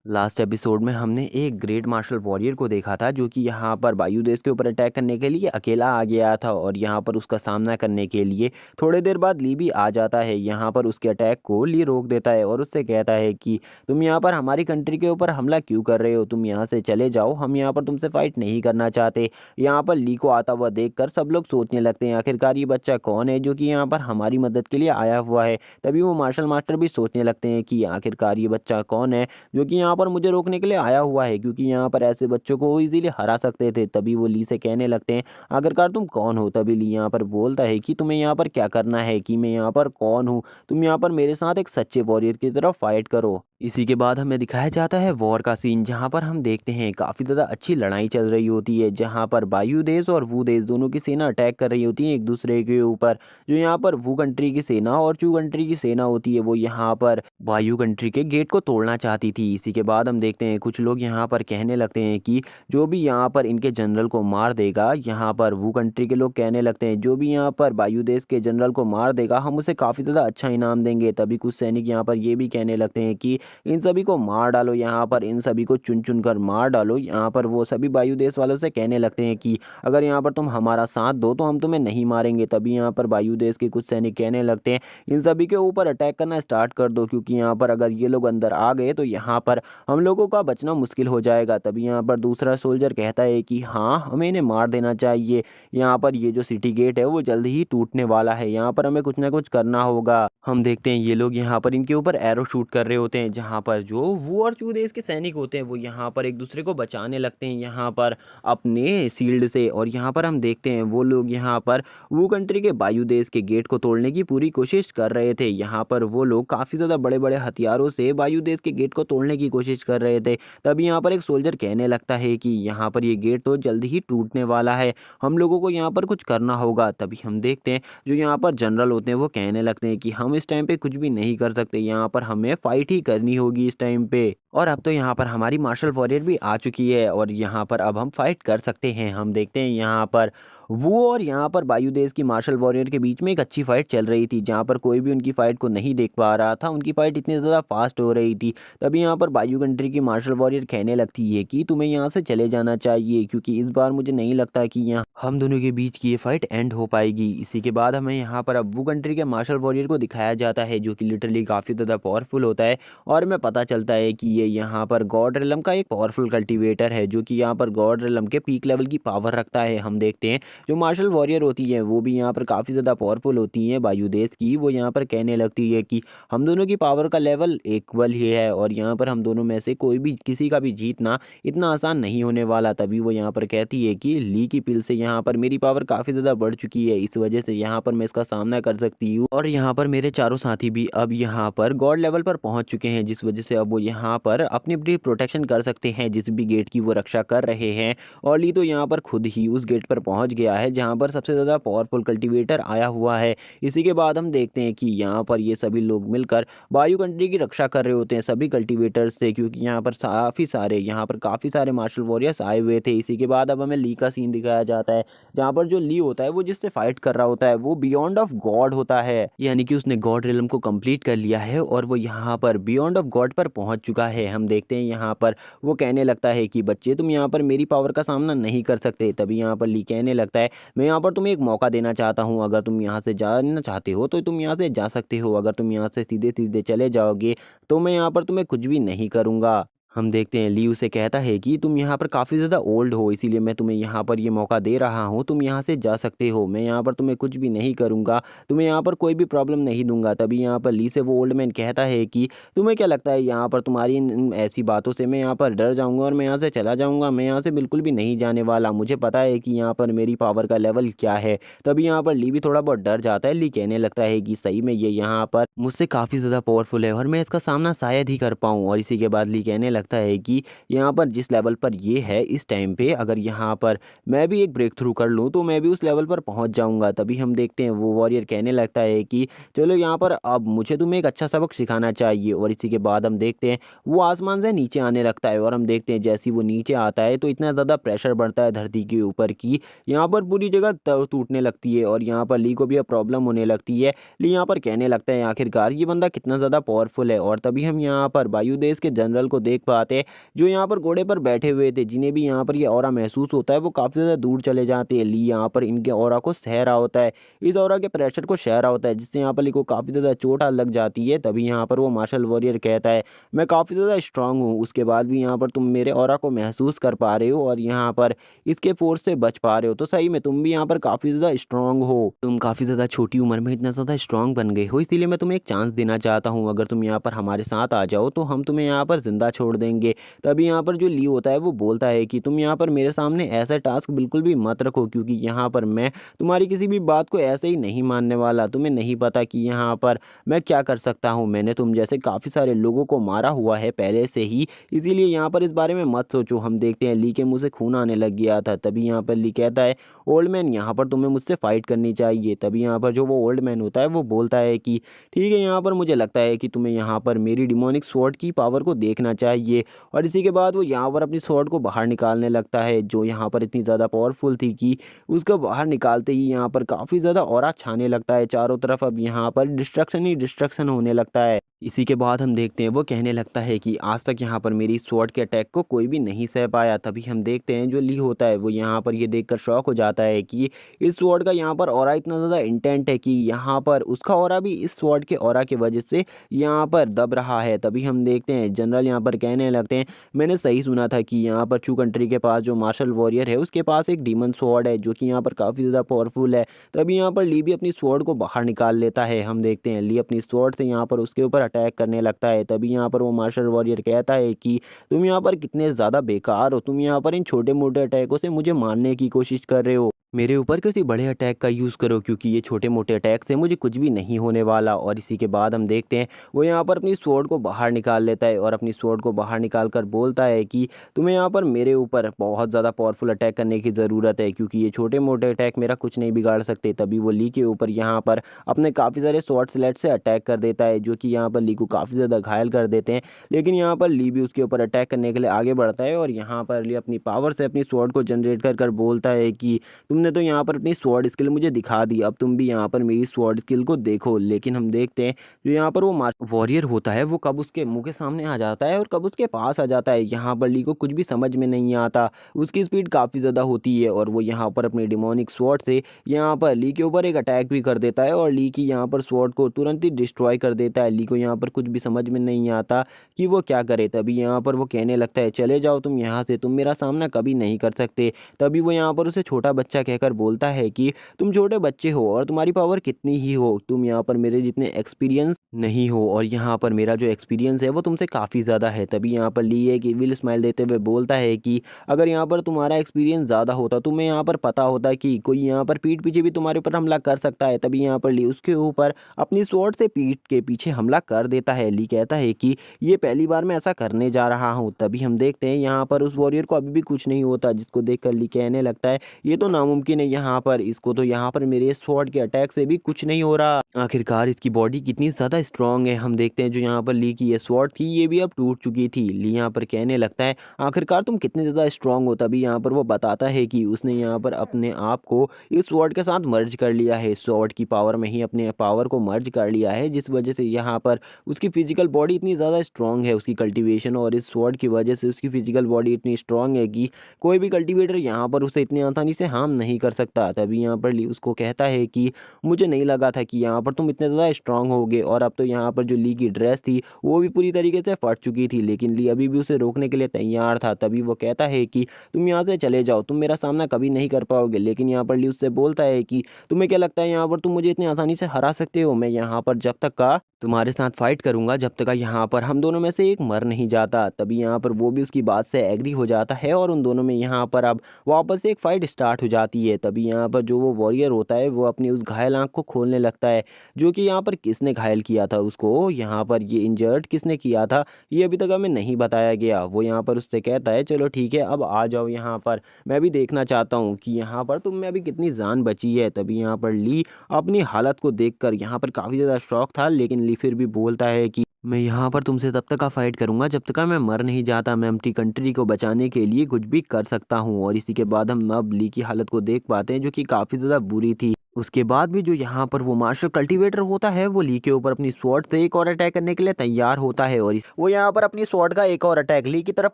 Last episode में हमने एक ग्रेट मार्शल वॉरियर को देखा था जो कि यहाँ पर वायु देश के ऊपर अटैक करने के लिए अकेला आ गया था और यहाँ पर उसका सामना करने के लिए थोड़ी देर बाद ली भी आ जाता है। यहाँ पर उसके अटैक को ली रोक देता है और उससे कहता है कि तुम यहाँ पर हमारी कंट्री के ऊपर हमला क्यों कर रहे हो, तुम यहाँ से चले जाओ, हम यहाँ पर तुमसे फाइट नहीं करना चाहते। यहाँ पर ली को आता हुआ देखकर सब लोग सोचने लगते हैं आखिरकार ये बच्चा कौन है जो कि यहाँ पर हमारी मदद के लिए आया हुआ है। तभी वो मार्शल मास्टर भी सोचने लगते हैं कि आखिरकार ये बच्चा कौन है जो कि यहाँ पर मुझे रोकने के लिए आया हुआ है, क्योंकि यहाँ पर ऐसे बच्चों को वो इजीली हरा सकते थे। तभी वो ली से कहने लगते हैं आखिरकार तुम कौन हो। तभी ली यहाँ पर बोलता है कि तुम्हें यहाँ पर क्या करना है, कि मैं यहाँ पर कौन हूँ, तुम यहाँ पर मेरे साथ एक सच्चे वॉरियर की तरफ फाइट करो। इसी के बाद हमें दिखाया जाता है वॉर का सीन, जहाँ पर हम देखते हैं काफ़ी ज़्यादा अच्छी लड़ाई चल रही होती है, जहाँ पर वायु देश और वू देश दोनों की सेना अटैक कर रही होती है एक दूसरे के ऊपर। जो यहाँ पर वू कंट्री की सेना और चू कंट्री की सेना होती है वो यहाँ पर वायु कंट्री के गेट को तोड़ना चाहती थी। इसी के बाद हम देखते हैं कुछ लोग यहाँ पर कहने लगते हैं कि जो भी यहाँ पर इनके जनरल को मार देगा, यहाँ पर वू कंट्री के लोग कहने लगते हैं जो भी यहाँ पर वायु देश के जनरल को मार देगा हम उसे काफ़ी ज़्यादा अच्छा इनाम देंगे। तभी कुछ सैनिक यहाँ पर ये भी कहने लगते हैं कि इन सभी को मार डालो, यहाँ पर इन सभी को चुन चुन कर मार डालो। यहाँ पर वो सभी वायु देश वालों से कहने लगते हैं कि अगर यहाँ पर तुम हमारा साथ दो तो हम तुम्हें नहीं मारेंगे। तभी यहाँ पर वायु देश के कुछ सैनिक कहने लगते हैं इन सभी के ऊपर अटैक करना स्टार्ट कर दो, क्योंकि यहाँ पर अगर ये लोग अंदर आ गए तो यहाँ पर हम लोगों का बचना मुश्किल हो जाएगा। तभी यहाँ पर दूसरा सोल्जर कहता है कि हाँ हमें इन्हें मार देना चाहिए, यहाँ पर ये जो सिटी गेट है वो जल्द ही टूटने वाला है, यहाँ पर हमें कुछ ना कुछ करना होगा। हम देखते हैं ये लोग यहाँ पर इनके ऊपर एरो शूट कर रहे होते हैं, जहाँ पर जो वो और चू देश के सैनिक होते हैं वो यहाँ पर एक दूसरे को बचाने लगते हैं यहाँ पर अपने शील्ड से। और यहाँ पर हम देखते हैं वो लोग यहाँ पर वो कंट्री के वायु देश के गेट को तोड़ने की पूरी कोशिश कर रहे थे। यहाँ पर वो लोग काफ़ी ज़्यादा बड़े बड़े हथियारों से वायु देश के गेट को तोड़ने की कोशिश कर रहे थे। तभी यहाँ पर एक सोल्जर कहने लगता है कि यहाँ पर ये गेट तो जल्द ही टूटने वाला है, हम लोगों को यहाँ पर कुछ करना होगा। तभी हम देखते हैं जो यहाँ पर जनरल होते हैं वो कहने लगते हैं कि हम इस टाइम पे कुछ भी नहीं कर सकते, यहाँ पर हमें फाइट ही करनी होगी इस टाइम पे। और अब तो यहाँ पर हमारी मार्शल वॉरियर भी आ चुकी है और यहाँ पर अब हम फाइट कर सकते हैं। हम देखते हैं यहाँ पर वो और यहाँ पर वायु देश की मार्शल वॉरियर के बीच में एक अच्छी फाइट चल रही थी, जहाँ पर कोई भी उनकी फाइट को नहीं देख पा रहा था, उनकी फाइट इतनी ज़्यादा फास्ट हो रही थी। तभी यहाँ पर वायु कंट्री की मार्शल वॉरियर कहने लगती है कि तुम्हें यहाँ से चले जाना चाहिए, क्योंकि इस बार मुझे नहीं लगता कि यहाँ हम दोनों के बीच की ये फाइट एंड हो पाएगी। इसी के बाद हमें यहाँ पर अब वो कंट्री के मार्शल वॉरियर को दिखाया जाता है जो कि लिटरली काफ़ी ज़्यादा पावरफुल होता है। और हमें पता चलता है कि ये यहाँ पर गॉड रिलम का एक पावरफुल कल्टीवेटर है जो कि यहाँ पर गॉड रिलम के पीक लेवल की पावर रखता है। हम देखते हैं जो मार्शल वॉरियर होती है वो भी यहाँ पर काफ़ी ज़्यादा पावरफुल होती हैं वायु देश की। वो यहाँ पर कहने लगती है कि हम दोनों की पावर का लेवल इक्वल ही है और यहाँ पर हम दोनों में से कोई भी किसी का भी जीतना इतना आसान नहीं होने वाला। तभी वो यहाँ पर कहती है कि ली की पिल से यहाँ पर मेरी पावर काफ़ी ज़्यादा बढ़ चुकी है, इस वजह से यहाँ पर मैं इसका सामना कर सकती हूँ। और यहाँ पर मेरे चारों साथी भी अब यहाँ पर गॉड लेवल पर पहुँच चुके हैं, जिस वजह से अब वो यहाँ पर अपनी अपनी प्रोटेक्शन कर सकते हैं जिस भी गेट की वो रक्षा कर रहे हैं। और ली तो यहाँ पर खुद ही उस गेट पर पहुँच गया है जहाँ पर सबसे ज़्यादा पावरफुल कल्टीवेटर आया हुआ है। इसी के बाद हम देखते हैं कि यहाँ पर ये सभी लोग मिलकर वायु कंट्री की रक्षा कर रहे होते हैं सभी कल्टीवेटर्स से, क्योंकि यहाँ पर काफ़ी सारे मार्शल वॉरियर्स आए हुए थे। इसी के बाद अब हमें ली का सीन दिखाया जाता है, जहाँ पर जो ली होता है वो जिससे फाइट कर रहा होता है वो बियॉन्ड ऑफ गॉड होता है, यानी कि उसने गॉड रिलम को कंप्लीट कर लिया है और वो यहाँ पर बियॉन्ड ऑफ गॉड पर पहुंच चुका है। हम देखते हैं यहाँ पर वो कहने लगता है कि बच्चे तुम यहाँ पर मेरी पावर का सामना नहीं कर सकते। तभी यहाँ पर ली कहने लगता है मैं यहाँ पर तुम्हें एक मौका देना चाहता हूँ, अगर तुम यहाँ से जाना चाहते हो तो तुम यहाँ से जा सकते हो, अगर तुम यहाँ से सीधे सीधे चले जाओगे तो मैं यहाँ पर तुम्हें कुछ भी नहीं करूँगा। हम देखते हैं ली उसे कहता है कि तुम यहाँ पर काफ़ी ज़्यादा ओल्ड हो, इसीलिए मैं तुम्हें यहाँ पर ये मौका दे रहा हूँ, तुम यहाँ से जा सकते हो, मैं यहाँ पर तुम्हें कुछ भी नहीं करूँगा, तुम्हें यहाँ पर कोई भी प्रॉब्लम नहीं दूंगा। तभी यहाँ पर ली से वो ओल्ड मैन कहता है कि तुम्हें क्या लगता है यहाँ पर तुम्हारी इन ऐसी बातों से मैं यहाँ पर डर जाऊँगा और मैं यहाँ से चला जाऊँगा, मैं यहाँ से बिल्कुल भी नहीं जाने वाला, मुझे पता है कि यहाँ पर मेरी पावर का लेवल क्या है। तभी यहाँ पर ली भी थोड़ा बहुत डर जाता है। ली कहने लगता है कि सही में ये यहाँ पर मुझसे काफ़ी ज़्यादा पावरफुल है और मैं इसका सामना शायद ही कर पाऊँ। और इसी के बाद ली कहने लगता है कि यहाँ पर जिस लेवल पर ये है इस टाइम पे अगर यहाँ पर मैं भी एक ब्रेक थ्रू कर लूँ तो मैं भी उस लेवल पर पहुँच जाऊँगा। तभी हम देखते हैं वो वॉरियर कहने लगता है कि चलो यहाँ पर अब मुझे तुम्हें एक अच्छा सबक सिखाना चाहिए। और इसी के बाद हम देखते हैं वो आसमान से नीचे आने लगता है और हम देखते हैं जैसे ही वो नीचे आता है तो इतना ज़्यादा प्रेशर बढ़ता है धरती के ऊपर की यहाँ पर पूरी जगह टूटने लगती है और यहाँ पर ली को भी अब प्रॉब्लम होने लगती है। ली यहाँ पर कहने लगता है आखिरकार ये बंदा कितना ज़्यादा पावरफुल है। और तभी हम यहाँ पर वायु देश के जनरल को देख पाते हैं। जो यहाँ पर घोड़े पर बैठे हुए थे, जिन्हें भी यहाँ पर ये ऑरा महसूस होता है, वो काफ़ी ज़्यादा दूर चले जाते हैं। ली यहाँ पर इनके ऑरा को सह रहा होता है, इस ऑरा के प्रेशर को सह रहा होता है, जिससे यहाँ पर ली को काफ़ी ज़्यादा चोट लग जाती है। तभी यहाँ पर वो मार्शल वॉरियर कहता है, मैं काफ़ी ज़्यादा स्ट्रांग हूँ, उसके बाद भी यहाँ पर तुम मेरे ऑरा को महसूस कर पा रहे हो और यहाँ पर इसके फोर्स से बच पा रहे हो। तो सही में तुम भी यहाँ पर काफ़ी ज़्यादा स्ट्रांग हो। तुम काफ़ी ज़्यादा छोटी उम्र में इतना ज़्यादा स्ट्रांग बन गए हो, इसीलिए मैं तुम्हें एक चांस देना चाहता हूँ। अगर तुम यहाँ पर हमारे साथ आ जाओ तो हम तुम्हें यहाँ पर ज़िंदा छोड़ देंगे। तभी यहाँ पर जो ली होता है वो बोलता है कि तुम यहाँ पर मेरे सामने ऐसा टास्क बिल्कुल भी मत रखो, क्योंकि यहाँ पर मैं तुम्हारी किसी भी बात को ऐसे ही नहीं मानने वाला। तुम्हें नहीं पता कि यहाँ पर मैं क्या कर सकता हूँ। मैंने तुम जैसे काफ़ी सारे लोगों को मारा हुआ है पहले से ही, इसीलिए यहाँ पर इस बारे में मत सोचो। हम देखते हैं ली के मुँह से खून आने लग गया था। तभी यहाँ पर ली कहता है, ओल्ड मैन यहाँ पर तुम्हें मुझसे फाइट करनी चाहिए। तभी यहाँ पर जो वो ओल्ड मैन होता है वो बोलता है कि ठीक है, यहाँ पर मुझे लगता है कि तुम्हें यहाँ पर मेरी डिमोनिक स्वॉर्ड की पावर को देखना चाहिए। और इसी के बाद वो यहाँ पर अपनी स्वॉर्ड को बाहर निकालने लगता है, जो यहाँ पर इतनी ज़्यादा पावरफुल थी कि उसको बाहर निकालते ही यहाँ पर काफ़ी ज़्यादा ऑरा छाने लगता है चारों तरफ। अब यहाँ पर डिस्ट्रक्शन ही डिस्ट्रक्शन होने लगता है। इसी के बाद हम देखते हैं वो कहने लगता है कि आज तक यहाँ पर मेरी स्वॉर्ड के अटैक को कोई भी नहीं सह पाया। तभी हम देखते हैं जो ली होता है वो यहाँ पर ये देखकर शॉक हो जाता है कि इस स्वॉर्ड का यहाँ पर ऑरा इतना ज़्यादा इंटेंट है कि यहाँ पर उसका ऑरा भी इस स्वॉर्ड के ऑरा की वजह से यहाँ पर दब रहा है। तभी हम देखते हैं जनरल यहाँ पर कहने लगते हैं, मैंने सही सुना था कि यहाँ पर चू कंट्री के पास जो मार्शल वॉरियर है उसके पास एक डीमन स्वॉर्ड है जो कि यहाँ पर काफ़ी ज़्यादा पावरफुल है। तभी यहाँ पर ली भी अपनी स्वॉर्ड को बाहर निकाल लेता है। हम देखते हैं ली अपनी स्वॉर्ड से यहाँ पर उसके ऊपर अटैक करने लगता है। तभी यहाँ पर वो मार्शल वॉरियर कहता है कि तुम यहाँ पर कितने ज़्यादा बेकार हो, तुम यहाँ पर इन छोटे मोटे अटैकों से मुझे मारने की कोशिश कर रहे हो। मेरे ऊपर किसी बड़े अटैक का यूज़ करो, क्योंकि ये छोटे मोटे अटैक से मुझे कुछ भी नहीं होने वाला। और इसी के बाद हम देखते हैं वो यहाँ पर अपनी स्वॉर्ड को बाहर निकाल लेता है और अपनी स्वॉर्ड को बाहर निकाल कर बोलता है कि तुम्हें यहाँ पर मेरे ऊपर बहुत ज़्यादा पावरफुल अटैक करने की ज़रूरत है, क्योंकि ये छोटे मोटे अटैक मेरा कुछ नहीं बिगाड़ सकते। तभी वो ली के ऊपर यहाँ पर अपने काफ़ी सारे स्वॉर्ड स्लेट से अटैक कर देता है, जो कि यहाँ पर ली को काफ़ी ज़्यादा घायल कर देते हैं। लेकिन यहाँ पर ली भी उसके ऊपर अटैक करने के लिए आगे बढ़ता है और यहाँ पर ली अपनी पावर से अपनी स्वॉर्ड को जनरेट कर बोलता है कि तुमने तो यहाँ पर अपनी स्वॉर्ड स्किल मुझे दिखा दी, अब तुम भी यहाँ पर मेरी स्वॉर्ड स्किल को देखो। लेकिन हम देखते हैं जो यहाँ पर वो वॉरियर होता है वो कब उसके मुंह के सामने आ जाता है और कब उसके पास आ जाता है। यहाँ पर ली को कुछ भी समझ में नहीं आता। उसकी स्पीड काफ़ी ज़्यादा होती है और वो यहाँ पर अपनी डिमोनिक स्वॉर्ड से यहाँ पर ली के ऊपर एक अटैक भी कर देता है और ली की यहाँ पर स्वॉर्ड को तुरंत ही डिस्ट्रॉय कर देता है। ली को यहाँ पर कुछ भी समझ में नहीं आता कि वो क्या करे। तभी यहाँ पर वो कहने लगता है, चले जाओ तुम यहाँ से, तुम मेरा सामना कभी नहीं कर सकते। तभी वो यहाँ पर उसे छोटा बच्चा कहकर बोलता है कि तुम छोटे बच्चे हो और तुम्हारी पावर कितनी ही हो, तुम यहाँ पर मेरे जितने एक्सपीरियंस नहीं हो और यहाँ पर मेरा जो एक्सपीरियंस है वो तुमसे काफ़ी ज़्यादा है। तभी यहाँ पर ली एक इविल स्माइल देते हुए बोलता है कि अगर यहाँ पर तुम्हारा एक्सपीरियंस ज़्यादा होता, तुम्हें यहाँ पर पता होता कि कोई यहाँ पर पीठ पीछे भी तुम्हारे ऊपर हमला कर सकता है। तभी यहाँ पर ली उसके ऊपर अपनी स्वॉर्ड से पीठ के पीछे हमला कर देता है। ली कहता है कि ये पहली बार मैं ऐसा करने जा रहा हूँ। तभी हम देखते हैं यहाँ पर उस वॉरियर को अभी भी कुछ नहीं होता, जिसको देखकर ली कहने लगता है ये तो नामुमकिन है, यहाँ पर इसको तो यहाँ पर मेरे स्वॉर्ड के अटैक से भी कुछ नहीं हो रहा। आखिरकार इसकी बॉडी कितनी ज़्यादा स्ट्रांग है। हम देखते हैं जो यहाँ पर ली की ये स्वॉर्ड थी ये भी अब टूट चुकी थी। ली यहाँ पर कहने लगता है आखिरकार तुम कितने ज़्यादा स्ट्रांग हो। तभी यहाँ पर वो बताता है कि उसने यहाँ पर अपने आप को इस स्वॉर्ड के साथ मर्ज कर लिया है, स्वॉर्ड की पावर में ही अपने पावर को मर्ज कर लिया है, जिस वजह से यहाँ पर उसकी फिजिकल बॉडी इतनी ज़्यादा स्ट्रांग है। उसकी कल्टिवेशन और इस स्वॉर्ड की वजह से उसकी फिजिकल बॉडी इतनी स्ट्रांग है कि कोई भी कल्टिवेटर यहाँ पर उसे इतनी आसानी से हार्म नहीं कर सकता। तभी यहाँ पर ली उसको कहता है कि मुझे नहीं लगा था कि यहाँ पर तुम इतने ज़्यादा स्ट्रांग होगे। और अब तो यहाँ पर जो ली की ड्रेस थी वो भी पूरी तरीके से फट चुकी थी, लेकिन ली अभी भी उसे रोकने के लिए तैयार था। तभी वो कहता है कि तुम यहाँ से चले जाओ, तुम मेरा सामना कभी नहीं कर पाओगे। लेकिन यहाँ पर ली उससे बोलता है कि तुम्हें क्या लगता है यहाँ पर तुम मुझे इतनी आसानी से हरा सकते हो? मैं यहाँ पर जब तक का तुम्हारे साथ फाइट करूंगा जब तक यहाँ पर हम दोनों में से एक मर नहीं जाता। तभी यहाँ पर वो भी उसकी बात से एग्री हो जाता है और उन दोनों में यहाँ पर अब वापस से एक फाइट स्टार्ट हो जाती है। तभी यहाँ पर जो वो वॉरियर होता है वो अपनी उस घायल आंख को खोलने लगता है, जो कि यहाँ पर किसने घायल किया था उसको, यहाँ पर ये इंजर्ड किसने किया था ये अभी तक हमें नहीं बताया गया। वो यहाँ पर उससे कहता है चलो ठीक है अब आ जाओ यहाँ पर, मैं भी देखना चाहता हूँ कि यहाँ पर तुम में अभी कितनी जान बची है। तभी यहाँ पर ली अपनी हालत को देखकर यहाँ पर काफ़ी ज़्यादा शौक था, लेकिन ली फिर भी बोलता है कि मैं यहाँ पर तुमसे तब तक का फाइट करूंगा जब तक का मैं मर नहीं जाता। मैं अपनी कंट्री को बचाने के लिए कुछ भी कर सकता हूँ। और इसी के बाद हम अब ली की हालत को देख पाते हैं जो कि काफ़ी ज़्यादा बुरी थी। उसके बाद भी जो यहाँ पर वो मार्शल कल्टीवेटर होता है वो ली के ऊपर अपनी स्वॉर्ड से एक और अटैक करने के लिए तैयार होता है और वो यहाँ पर अपनी स्वॉर्ड का एक और अटैक ली की तरफ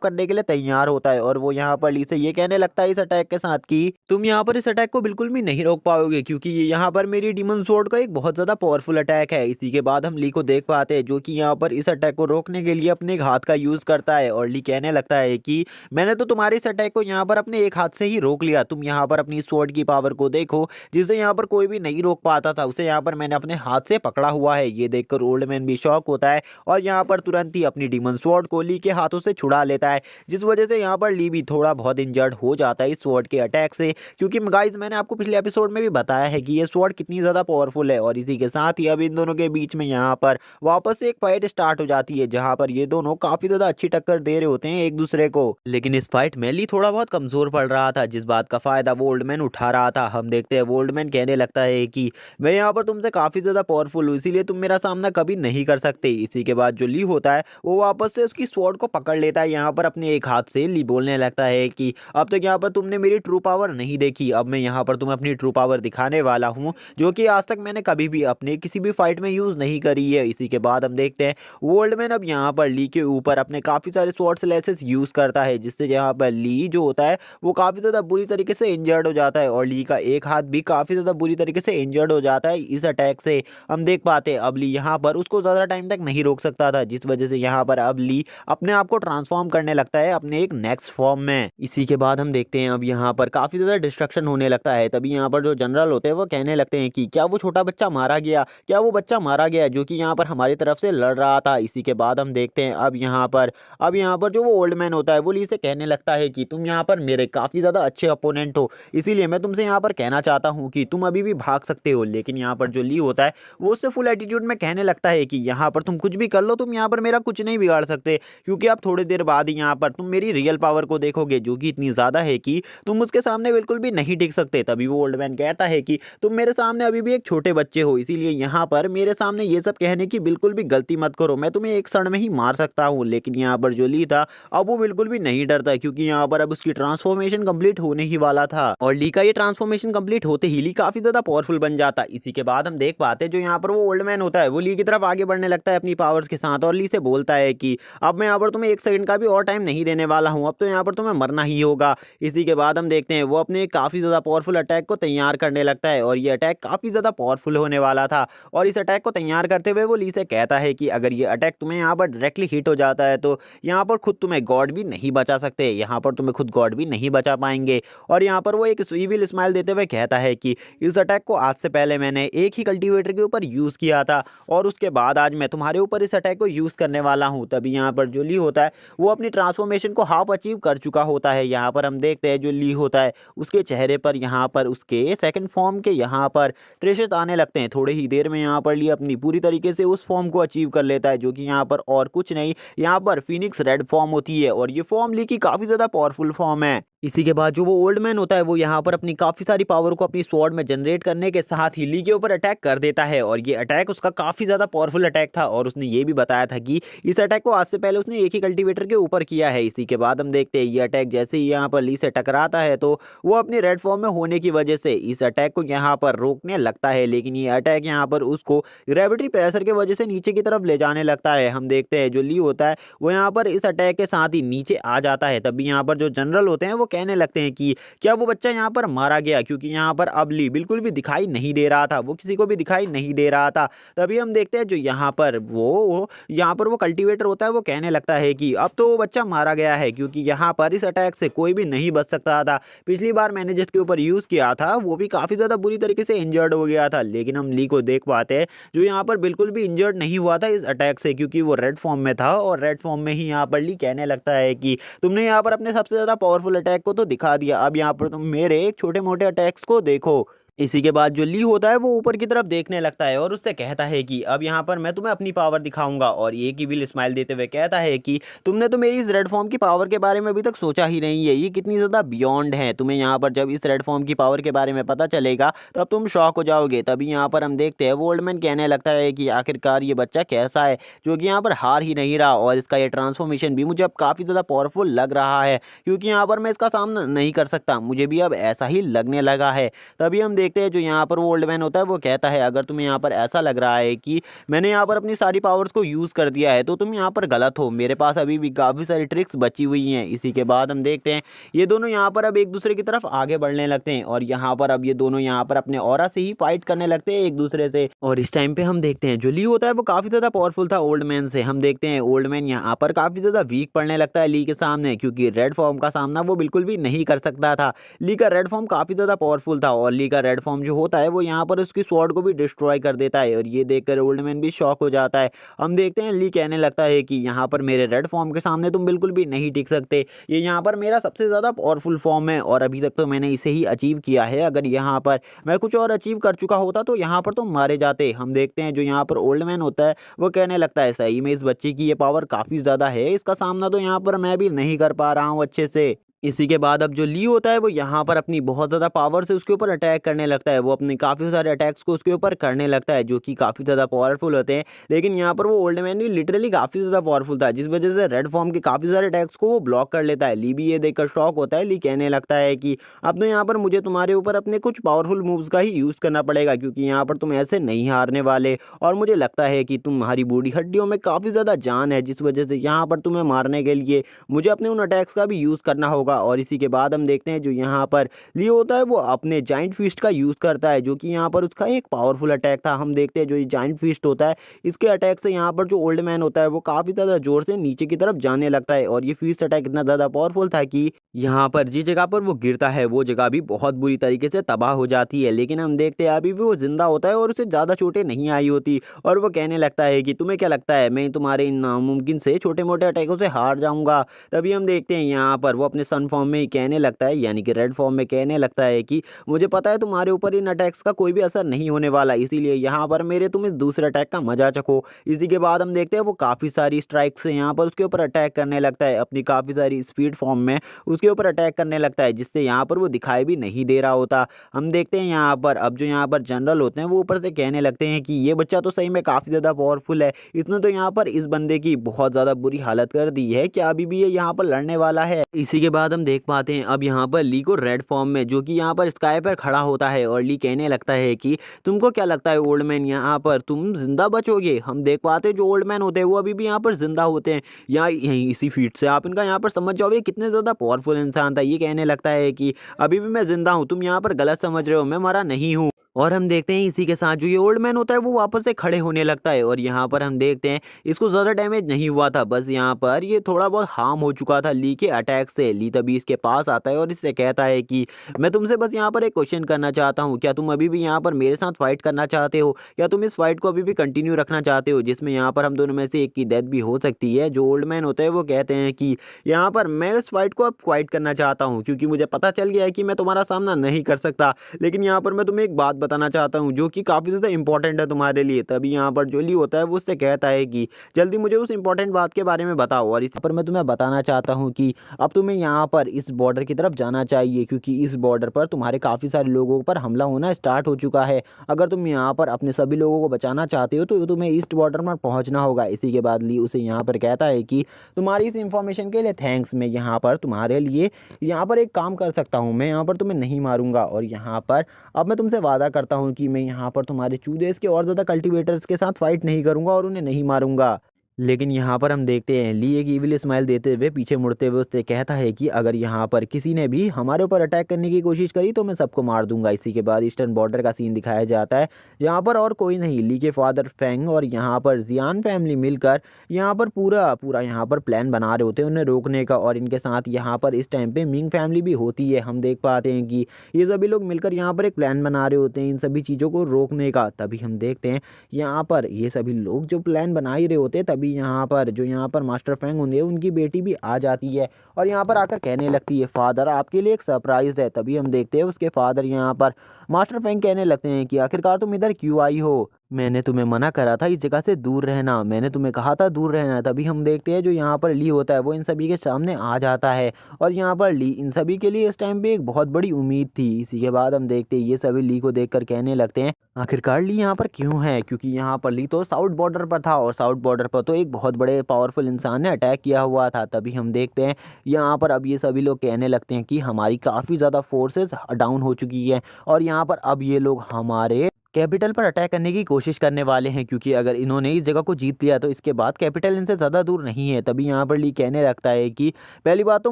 करने के लिए तैयार होता है और वो यहाँ पर ली से ये कहने लगता है इस अटैक के साथ कि तुम यहाँ पर इस अटैक को बिल्कुल भी नहीं रोक पाओगे क्योंकि ये यहाँ पर मेरी डीमन स्वॉर्ड का एक बहुत ज्यादा पावरफुल अटैक है। इसी के बाद हम ली को देख पाते हैं जो कि यहाँ पर इस अटैक को रोकने के लिए अपने एक हाथ का यूज करता है और ली कहने लगता है कि मैंने तो तुम्हारे इस अटैक को यहाँ पर अपने एक हाथ से ही रोक लिया, तुम यहाँ पर अपनी स्वॉर्ड की पावर को देखो जिसे यहाँ पर कोई भी नहीं रोक पाता था उसे यहाँ पर मैंने अपने हाथ से पकड़ा हुआ है। ये देखकर ओल्ड मैन भी शॉक होता है और यहाँ पर तुरंत ही अपनी डीमन स्वॉर्ड को ली के हाथों से छुड़ा लेता है जिस वजह से यहाँ पर ली भी थोड़ा बहुत इंजर्ड हो जाता है इस स्वॉर्ड के अटैक से। क्योंकि गाइस मैंने आपको पिछले एपिसोड में भी बताया है कि ये स्वॉर्ड कितनी ज्यादा पावरफुल है और इसी के साथ ही अब इन दोनों के बीच में यहाँ पर वापस से एक फाइट स्टार्ट हो जाती है जहाँ पर ये दोनों काफी ज्यादा अच्छी टक्कर दे रहे होते हैं एक दूसरे को। लेकिन इस फाइट में ली थोड़ा बहुत कमजोर पड़ रहा था जिस बात का फायदा वो ओल्ड मैन उठा रहा था। हम देखते हैं वो ओल्ड मैन कहने लगता है कि मैं यहाँ पर तुमसे काफी ज्यादा पावरफुल हूँ इसीलिए तुम मेरा सामना कभी नहीं कर सकते। इसी के बाद जो ली होता है वो वापस से उसकी स्वॉर्ड को पकड़ लेता है यहाँ पर अपने एक हाथ से। ली बोलने लगता है कि अब तक यहाँ पर तुमने मेरी ट्रू पावर नहीं देखी, अब मैं यहाँ पर तुम्हें अपनी ट्रू पावर दिखाने वाला हूँ जो कि आज तक मैंने कभी भी अपने किसी भी फाइट में यूज नहीं करी है। इसी के बाद हम देखते हैं ओल्ड मैन अब यहाँ पर ली के ऊपर अपने काफी सारे स्वॉर्ड स्लैशेस यूज करता है जिससे यहाँ पर ली जो होता है वो काफी ज्यादा बुरी तरीके से इंजर्ड हो जाता है और ली का एक हाथ भी काफी ज्यादा बुरी तरीके से इंजर्ड हो जाता है इस अटैक से। हम देख पाते हैं अब ली यहाँ पर उसको ज्यादा टाइम तक नहीं रोक सकता था जिस वजह से यहाँ पर अब ली अपने आप को ट्रांसफॉर्म करने लगता है अपने एक नेक्स्ट फॉर्म में। इसी के बाद हम देखते हैं अब यहाँ पर काफी ज्यादा डिस्ट्रक्शन होने लगता है। तभी यहाँ पर जो जनरल होते हैं वो कहने लगते हैं कि क्या वो छोटा बच्चा मारा गया, क्या वो बच्चा मारा गया जो कि यहाँ पर हमारी तरफ से लड़ रहा था। इसी के बाद हम देखते हैं अब यहाँ पर जो वो ओल्ड मैन होता है वो ली से कहने लगता है कि तुम यहाँ पर मेरे काफी ज्यादा अच्छे अपोनेंट हो इसीलिए मैं तुमसे यहाँ पर कहना चाहता हूँ कि तुम अभी भी भाग सकते हो। लेकिन यहाँ पर जो ली होता है वो उससे फुल एटीट्यूड में कहने लगता है कि यहाँ पर तुम कुछ भी कर लो, तुम यहाँ पर मेरा कुछ नहीं बिगाड़ सकते क्योंकि अब थोड़ी देर बाद ही यहाँ पर तुम मेरी रियल पावर को देखोगे जो कि इतनी ज्यादा है कि तुम उसके सामने बिल्कुल भी नहीं टिक सकते। तभी वो ओल्ड मैन कहता है कि तुम मेरे सामने अभी भी एक छोटे बच्चे हो इसीलिए यहाँ पर मेरे सामने ये सब कहने की बिल्कुल भी गलती मत करो, मैं तुम्हें एक क्षण में ही मार सकता हूँ। लेकिन यहाँ पर जो ली था अब वो बिल्कुल भी नहीं डरता क्योंकि यहाँ पर अब उसकी ट्रांसफॉर्मेशन कंप्लीट होने ही वाला था और ली का ये ट्रांसफॉर्मेशन कंप्लीट होते ही ली काफी ज्यादा पावरफुल बन जाता। इसी के बाद हम देख पाते हैं जो यहाँ पर वो ओल्ड मैन होता है वो ली की तरफ आगे बढ़ने लगता है अपनी पावर्स के साथ और ली से बोलता है कि अब मैं यहाँ पर तुम्हें एक सेकंड का भी और टाइम नहीं देने वाला हूँ, अब तो यहाँ पर तुम्हें मरना ही होगा। इसी के बाद हम देखते हैं वो अपने काफी ज्यादा पावरफुल अटैक को तैयार करने लगता है और ये अटैक काफी ज्यादा पावरफुल होने वाला था और इस अटैक को तैयार करते हुए वो ली से कहता है कि अगर ये अटैक तुम्हें यहाँ पर डायरेक्टली हिट हो जाता है तो यहाँ पर खुद तुम्हें गॉड भी नहीं बचा सकते, यहाँ पर तुम्हें खुद गॉड भी नहीं बचा पाएंगे। और यहाँ पर वो एक इविल स्माइल देते हुए कहता है कि इस अटैक को आज से पहले मैंने एक ही कल्टीवेटर के ऊपर यूज किया था और उसके बाद आज मैं तुम्हारे ऊपर इस अटैक को यूज करने वाला हूँ। तभी यहाँ पर जो ली होता है वो अपनी ट्रांसफॉर्मेशन को हाफ अचीव कर चुका होता है। यहाँ पर हम देखते हैं जो ली होता है उसके चेहरे पर यहाँ पर उसके सेकंड फॉर्म के यहाँ पर ट्रेसेस आने लगते हैं। थोड़ी ही देर में यहाँ पर ली अपनी पूरी तरीके से उस फॉर्म को अचीव कर लेता है जो कि यहाँ पर और कुछ नहीं, यहाँ पर फिनिक्स रेड फॉर्म होती है और ये फॉर्म ली की काफी ज्यादा पावरफुल फॉर्म है। इसी के बाद जो वो ओल्ड मैन होता है वो यहाँ पर अपनी काफी सारी पावर को अपनी स्वॉर्ड में जनरेट करने के साथ ही ली के ऊपर अटैक कर देता है और ये अटैक उसका काफी ज्यादा पावरफुल अटैक था और उसने ये भी बताया था कि इस अटैक को आज से पहले उसने एक ही कल्टीवेटर के ऊपर किया है। इसी के बाद हम देखते हैं ये अटैक जैसे ही यहाँ पर ली से टकराता है तो वो अपनी रेड फॉर्म में होने की वजह से इस अटैक को यहाँ पर रोकने लगता है, लेकिन ये अटैक यहाँ पर उसको ग्रेविटी प्रेशर की वजह से नीचे की तरफ ले जाने लगता है। हम देखते हैं जो ली होता है वो यहाँ पर इस अटैक के साथ ही नीचे आ जाता है। तभी यहाँ पर जो जनरल होते हैं वो कहने लगते हैं कि क्या वो बच्चा यहाँ पर मारा गया, क्योंकि यहाँ पर अब ली बिल्कुल भी दिखाई नहीं दे रहा था, वो किसी को भी दिखाई नहीं दे रहा था। तभी हम देखते हैं जो यहाँ पर वो कल्टीवेटर होता है वो कहने लगता है कि अब तो वो बच्चा मारा गया है क्योंकि यहाँ पर इस अटैक से कोई भी नहीं बच सकता था। पिछली बार मैंने जिसके ऊपर यूज किया था वो भी काफी ज्यादा बुरी तरीके से इंजर्ड हो गया था, लेकिन हम ली को देख पाते हैं जो यहाँ पर बिल्कुल भी इंजर्ड नहीं हुआ था इस अटैक से क्योंकि वो रेड फॉर्म में था और रेड फॉर्म में ही यहाँ पर ली कहने लगता है कि तुमने यहाँ पर अपने सबसे ज्यादा पावरफुल अटैक को तो दिखा दिया, अब यहाँ पर तुम मेरे छोटे मोटे अटैक्स को देखो। इसी के बाद जो ली होता है वो ऊपर की तरफ देखने लगता है और उससे कहता है कि अब यहाँ पर मैं तुम्हें अपनी पावर दिखाऊंगा और एक ही विल स्माइल देते हुए कहता है कि तुमने तो मेरी इस रेड फॉर्म की पावर के बारे में अभी तक सोचा ही नहीं है, ये कितनी ज़्यादा बियॉन्ड है। तुम्हें यहाँ पर जब इस रेड फॉर्म की पावर के बारे में पता चलेगा तो अब तुम शॉक हो जाओगे। तभी यहाँ पर हम देखते हैं वो ओल्ड मैन कहने लगता है कि आखिरकार ये बच्चा कैसा है जो कि यहाँ पर हार ही नहीं रहा और इसका ये ट्रांसफॉर्मेशन भी मुझे अब काफ़ी ज़्यादा पावरफुल लग रहा है क्योंकि यहाँ पर मैं इसका सामना नहीं कर सकता, मुझे भी अब ऐसा ही लगने लगा है। तभी हम देखते हैं जो यहाँ पर वो ओल्ड मैन होता है वो कहता है अगर तुम्हें यहाँ पर ऐसा लग रहा है कि मैंने यहाँ पर अपनी सारी पावर्स को यूज़ कर दिया है तो तुम यहाँ पर गलत हो, मेरे पास अभी भी काफ़ी सारी ट्रिक्स बची हुई हैं। इसी के बाद हम देखते हैं ये दोनों यहाँ पर अब एक दूसरे की तरफ आगे बढ़ने लगते हैं और यहाँ पर अब ये दोनों यहाँ पर अपने ऑरा से ही फाइट करने लगते हैं एक दूसरे से। और इस टाइम पे हम देखते हैं जो ली होता है वो काफ़ी ज़्यादा पावरफुल था ओल्ड मैन से। हम देखते हैं ओल्ड मैन यहाँ पर काफ़ी ज़्यादा वीक पड़ने लगता है ली के सामने, क्योंकि रेड फॉर्म का सामना वो बिल्कुल भी नहीं कर सकता था। ली का रेड फॉर्म काफ़ी ज़्यादा पावरफुल था और ली का रेड फॉर्म जो होता है वो यहाँ पर उसकी स्वॉर्ड को भी डिस्ट्रॉय कर देता है और ये देखकर ओल्ड मैन भी शॉक हो जाता है। हम देखते हैं ली कहने लगता है कि यहाँ पर मेरे रेड फॉर्म के सामने तुम बिल्कुल भी नहीं टिक सकते, ये यहाँ पर मेरा सबसे ज़्यादा पावरफुल फॉर्म है और अभी तक तो मैंने इसे ही अचीव किया है। अगर यहाँ पर मैं कुछ और अचीव कर चुका होता तो यहाँ पर तो मारे जाते। हम देखते हैं जो यहाँ पर ओल्ड मैन होता है वो कहने लगता है सही में इस बच्चे की ये पावर काफ़ी ज़्यादा है, इसका सामना तो यहाँ पर मैं भी नहीं कर पा रहा हूँ अच्छे से। इसी के बाद अब जो ली होता है वो यहाँ पर अपनी बहुत ज़्यादा पावर से उसके ऊपर अटैक करने लगता है। वो अपने काफ़ी सारे अटैक्स को उसके ऊपर करने लगता है जो कि काफ़ी ज़्यादा पावरफुल होते हैं। लेकिन यहाँ पर वो ओल्ड मैन भी लिटरली काफ़ी ज़्यादा पावरफुल था, जिस वजह से रेड फॉर्म के काफ़ी सारे अटैक्स को वो ब्लॉक कर लेता है। ली भी ये देखकर शॉक होता है। ली कहने लगता है कि अब तो यहाँ पर मुझे तुम्हारे ऊपर अपने कुछ पावरफुल मूव्स का ही यूज़ करना पड़ेगा, क्योंकि यहाँ पर तुम ऐसे नहीं हारने वाले और मुझे लगता है कि तुम्हारी बूढ़ी हड्डियों में काफ़ी ज़्यादा जान है, जिस वजह से यहाँ पर तुम्हें मारने के लिए मुझे अपने उन अटैक्स का भी यूज़ करना होगा। और इसी के बाद हम देखते हैं जो यहाँ पर लियो होता है वो अपने जाइंट फिस्ट का यूज़ करता है, जो कि यहाँ पर उसका एक पावरफुल अटैक था। हम देखते हैं जो ये जाइंट फिस्ट होता है इसके अटैक से यहाँ पर जो ओल्ड मैन होता है वो काफ़ी ज़्यादा जोर से नीचे की तरफ जाने लगता है और ये फिस्ट अटैक इतना ज़्यादा पावरफुल था कि यहाँ पर जिस जगह पर वो गिरता है वो जगह भी बहुत बुरी तरीके से तबाह हो जाती है। लेकिन हम देखते हैं अभी भी वो जिंदा होता है और उसे ज़्यादा चोटें नहीं आई होती और वो कहने लगता है कि तुम्हें क्या लगता है मैं तुम्हारे इन नामुमकिन से छोटे मोटे अटैकों से हार जाऊंगा। तभी हम देखते हैं यहाँ पर वो अपने सन फॉर्म में ही कहने लगता है, यानी कि रेड फॉर्म में कहने लगता है कि मुझे पता है तुम्हारे ऊपर इन अटैक्स का कोई भी असर नहीं होने वाला, इसीलिए यहाँ पर मेरे तुम इस दूसरे अटैक का मजा चखो। इसी के बाद हम देखते हैं वो काफ़ी सारी स्ट्राइक से यहाँ पर उसके ऊपर अटैक करने लगता है अपनी काफ़ी सारी स्पीड फॉर्म में उसके ऊपर अटैक करने लगता है, जिससे यहाँ पर वो दिखाई भी नहीं दे रहा होता। हम देखते हैं यहाँ पर अब जो यहाँ पर जनरल होते हैं वो ऊपर से कहने लगते हैं कि ये बच्चा तो सही में काफ़ी ज़्यादा पावरफुल है, इसने तो यहाँ पर इस बंदे की बहुत ज़्यादा बुरी हालत कर दी है, क्या अभी भी ये यहाँ पर लड़ने वाला है। इसी के बाद हम देख पाते हैं अब यहाँ पर ली को रेड फॉर्म में जो कि यहाँ पर स्काई पर खड़ा होता है और ली कहने लगता है कि तुमको क्या लगता है ओल्ड मैन यहाँ पर तुम जिंदा बचोगे। हम देख पाते हैं जो ओल्ड मैन होते हैं वो अभी भी यहाँ पर जिंदा होते हैं, यहाँ यहीं इसी फीट से आप इनका यहाँ पर समझ जाओगे कितने ज़्यादा पावरफुल इंसान था। ये कहने लगता है कि अभी भी मैं जिंदा हूँ, तुम यहाँ पर गलत समझ रहे हो, मैं मरा नहीं हूँ। और हम देखते हैं इसी के साथ जो ये ओल्ड मैन होता है वो वापस से खड़े होने लगता है और यहाँ पर हम देखते हैं इसको ज़्यादा डैमेज नहीं हुआ था, बस यहाँ पर ये थोड़ा बहुत हार्म हो चुका था ली के अटैक से। ली तभी इसके पास आता है और इससे कहता है कि मैं तुमसे बस यहाँ पर एक क्वेश्चन करना चाहता हूँ, क्या तुम अभी भी यहाँ पर मेरे साथ फाइट करना चाहते हो, क्या तुम इस फाइट को अभी भी कंटिन्यू रखना चाहते हो, जिसमें यहाँ पर हम दोनों में से एक की डेथ भी हो सकती है। जो ओल्ड मैन होता है वो कहते हैं कि यहाँ पर मैं इस फाइट को अब क्वाइट करना चाहता हूँ, क्योंकि मुझे पता चल गया है कि मैं तुम्हारा सामना नहीं कर सकता। लेकिन यहाँ पर मैं तुम्हें एक बात बताना चाहता हूँ जो कि काफ़ी ज़्यादा इंपॉर्टेंट है तुम्हारे लिए। तभी यहाँ पर जो ली होता है वो उससे कहता है कि जल्दी मुझे उस इंपॉर्टेंट बात के बारे में बताओ। और इस पर मैं तुम्हें बताना चाहता हूँ कि अब तुम्हें यहाँ पर इस बॉर्डर की तरफ जाना चाहिए, क्योंकि इस बॉर्डर पर तुम्हारे काफ़ी सारे लोगों पर हमला होना स्टार्ट हो चुका है। अगर तुम यहाँ पर अपने सभी लोगों को बचाना चाहते हो तो तुम्हें ईस्ट बॉर्डर पर पहुँचना होगा। इसी के बाद ली उसे यहाँ पर कहता है कि तुम्हारी इस इंफॉर्मेशन के लिए थैंक्स, मैं यहाँ पर तुम्हारे लिए यहाँ पर एक काम कर सकता हूँ, मैं यहाँ पर तुम्हें नहीं मारूंगा और यहाँ पर अब मैं तुमसे वादा करता हूँ कि मैं यहाँ पर तुम्हारे चूदेस के और ज़्यादा कल्टीवेटर्स के साथ फाइट नहीं करूँगा और उन्हें नहीं मारूंगा। लेकिन यहाँ पर हम देखते हैं ली एक इविल स्माइल देते हुए पीछे मुड़ते हुए उससे कहता है कि अगर यहाँ पर किसी ने भी हमारे ऊपर अटैक करने की कोशिश करी तो मैं सबको मार दूंगा। इसी के बाद ईस्टर्न बॉर्डर का सीन दिखाया जाता है, जहाँ पर और कोई नहीं ली के फादर फेंग और यहाँ पर जियान फैमिली मिलकर यहाँ पर पूरा पूरा यहाँ पर प्लान बना रहे होते हैं उन्हें रोकने का। और इनके साथ यहाँ पर इस टाइम पे मिंग फैमिली भी होती है। हम देख पाते हैं कि ये सभी लोग मिलकर यहाँ पर एक प्लान बना रहे होते हैं इन सभी चीज़ों को रोकने का। तभी हम देखते हैं यहाँ पर ये सभी लोग जो प्लान बना ही रहे होते हैं, तभी यहाँ पर जो यहाँ पर मास्टर फेंग होंगे उनकी बेटी भी आ जाती है और यहाँ पर आकर कहने लगती है फादर आपके लिए एक सरप्राइज है। तभी हम देखते हैं उसके फादर यहाँ पर मास्टर फेंग कहने लगते हैं कि आखिरकार तुम इधर क्यों आई हो। मैंने तुम्हें मना करा था इस जगह से दूर रहना, मैंने तुम्हें कहा था दूर रहना। तभी हम देखते हैं जो यहाँ पर ली होता है वो इन सभी के सामने आ जाता है और यहाँ पर ली इन सभी के लिए इस टाइम पे एक बहुत बड़ी उम्मीद थी। इसी के बाद हम देखते हैं ये सभी ली को देखकर कहने लगते हैं आखिरकार ली यहाँ पर क्यों है, क्योंकि यहाँ पर ली तो साउथ बॉर्डर पर था और साउथ बॉर्डर पर तो एक बहुत बड़े पावरफुल इंसान ने अटैक किया हुआ था। तभी हम देखते हैं यहाँ पर अब ये सभी लोग कहने लगते हैं कि हमारी काफ़ी ज़्यादा फोर्सेस डाउन हो चुकी है और यहाँ पर अब ये लोग हमारे कैपिटल पर अटैक करने की कोशिश करने वाले हैं, क्योंकि अगर इन्होंने इस जगह को जीत लिया तो इसके बाद कैपिटल इनसे ज़्यादा दूर नहीं है। तभी यहाँ पर ली कहने लगता है कि पहली बात तो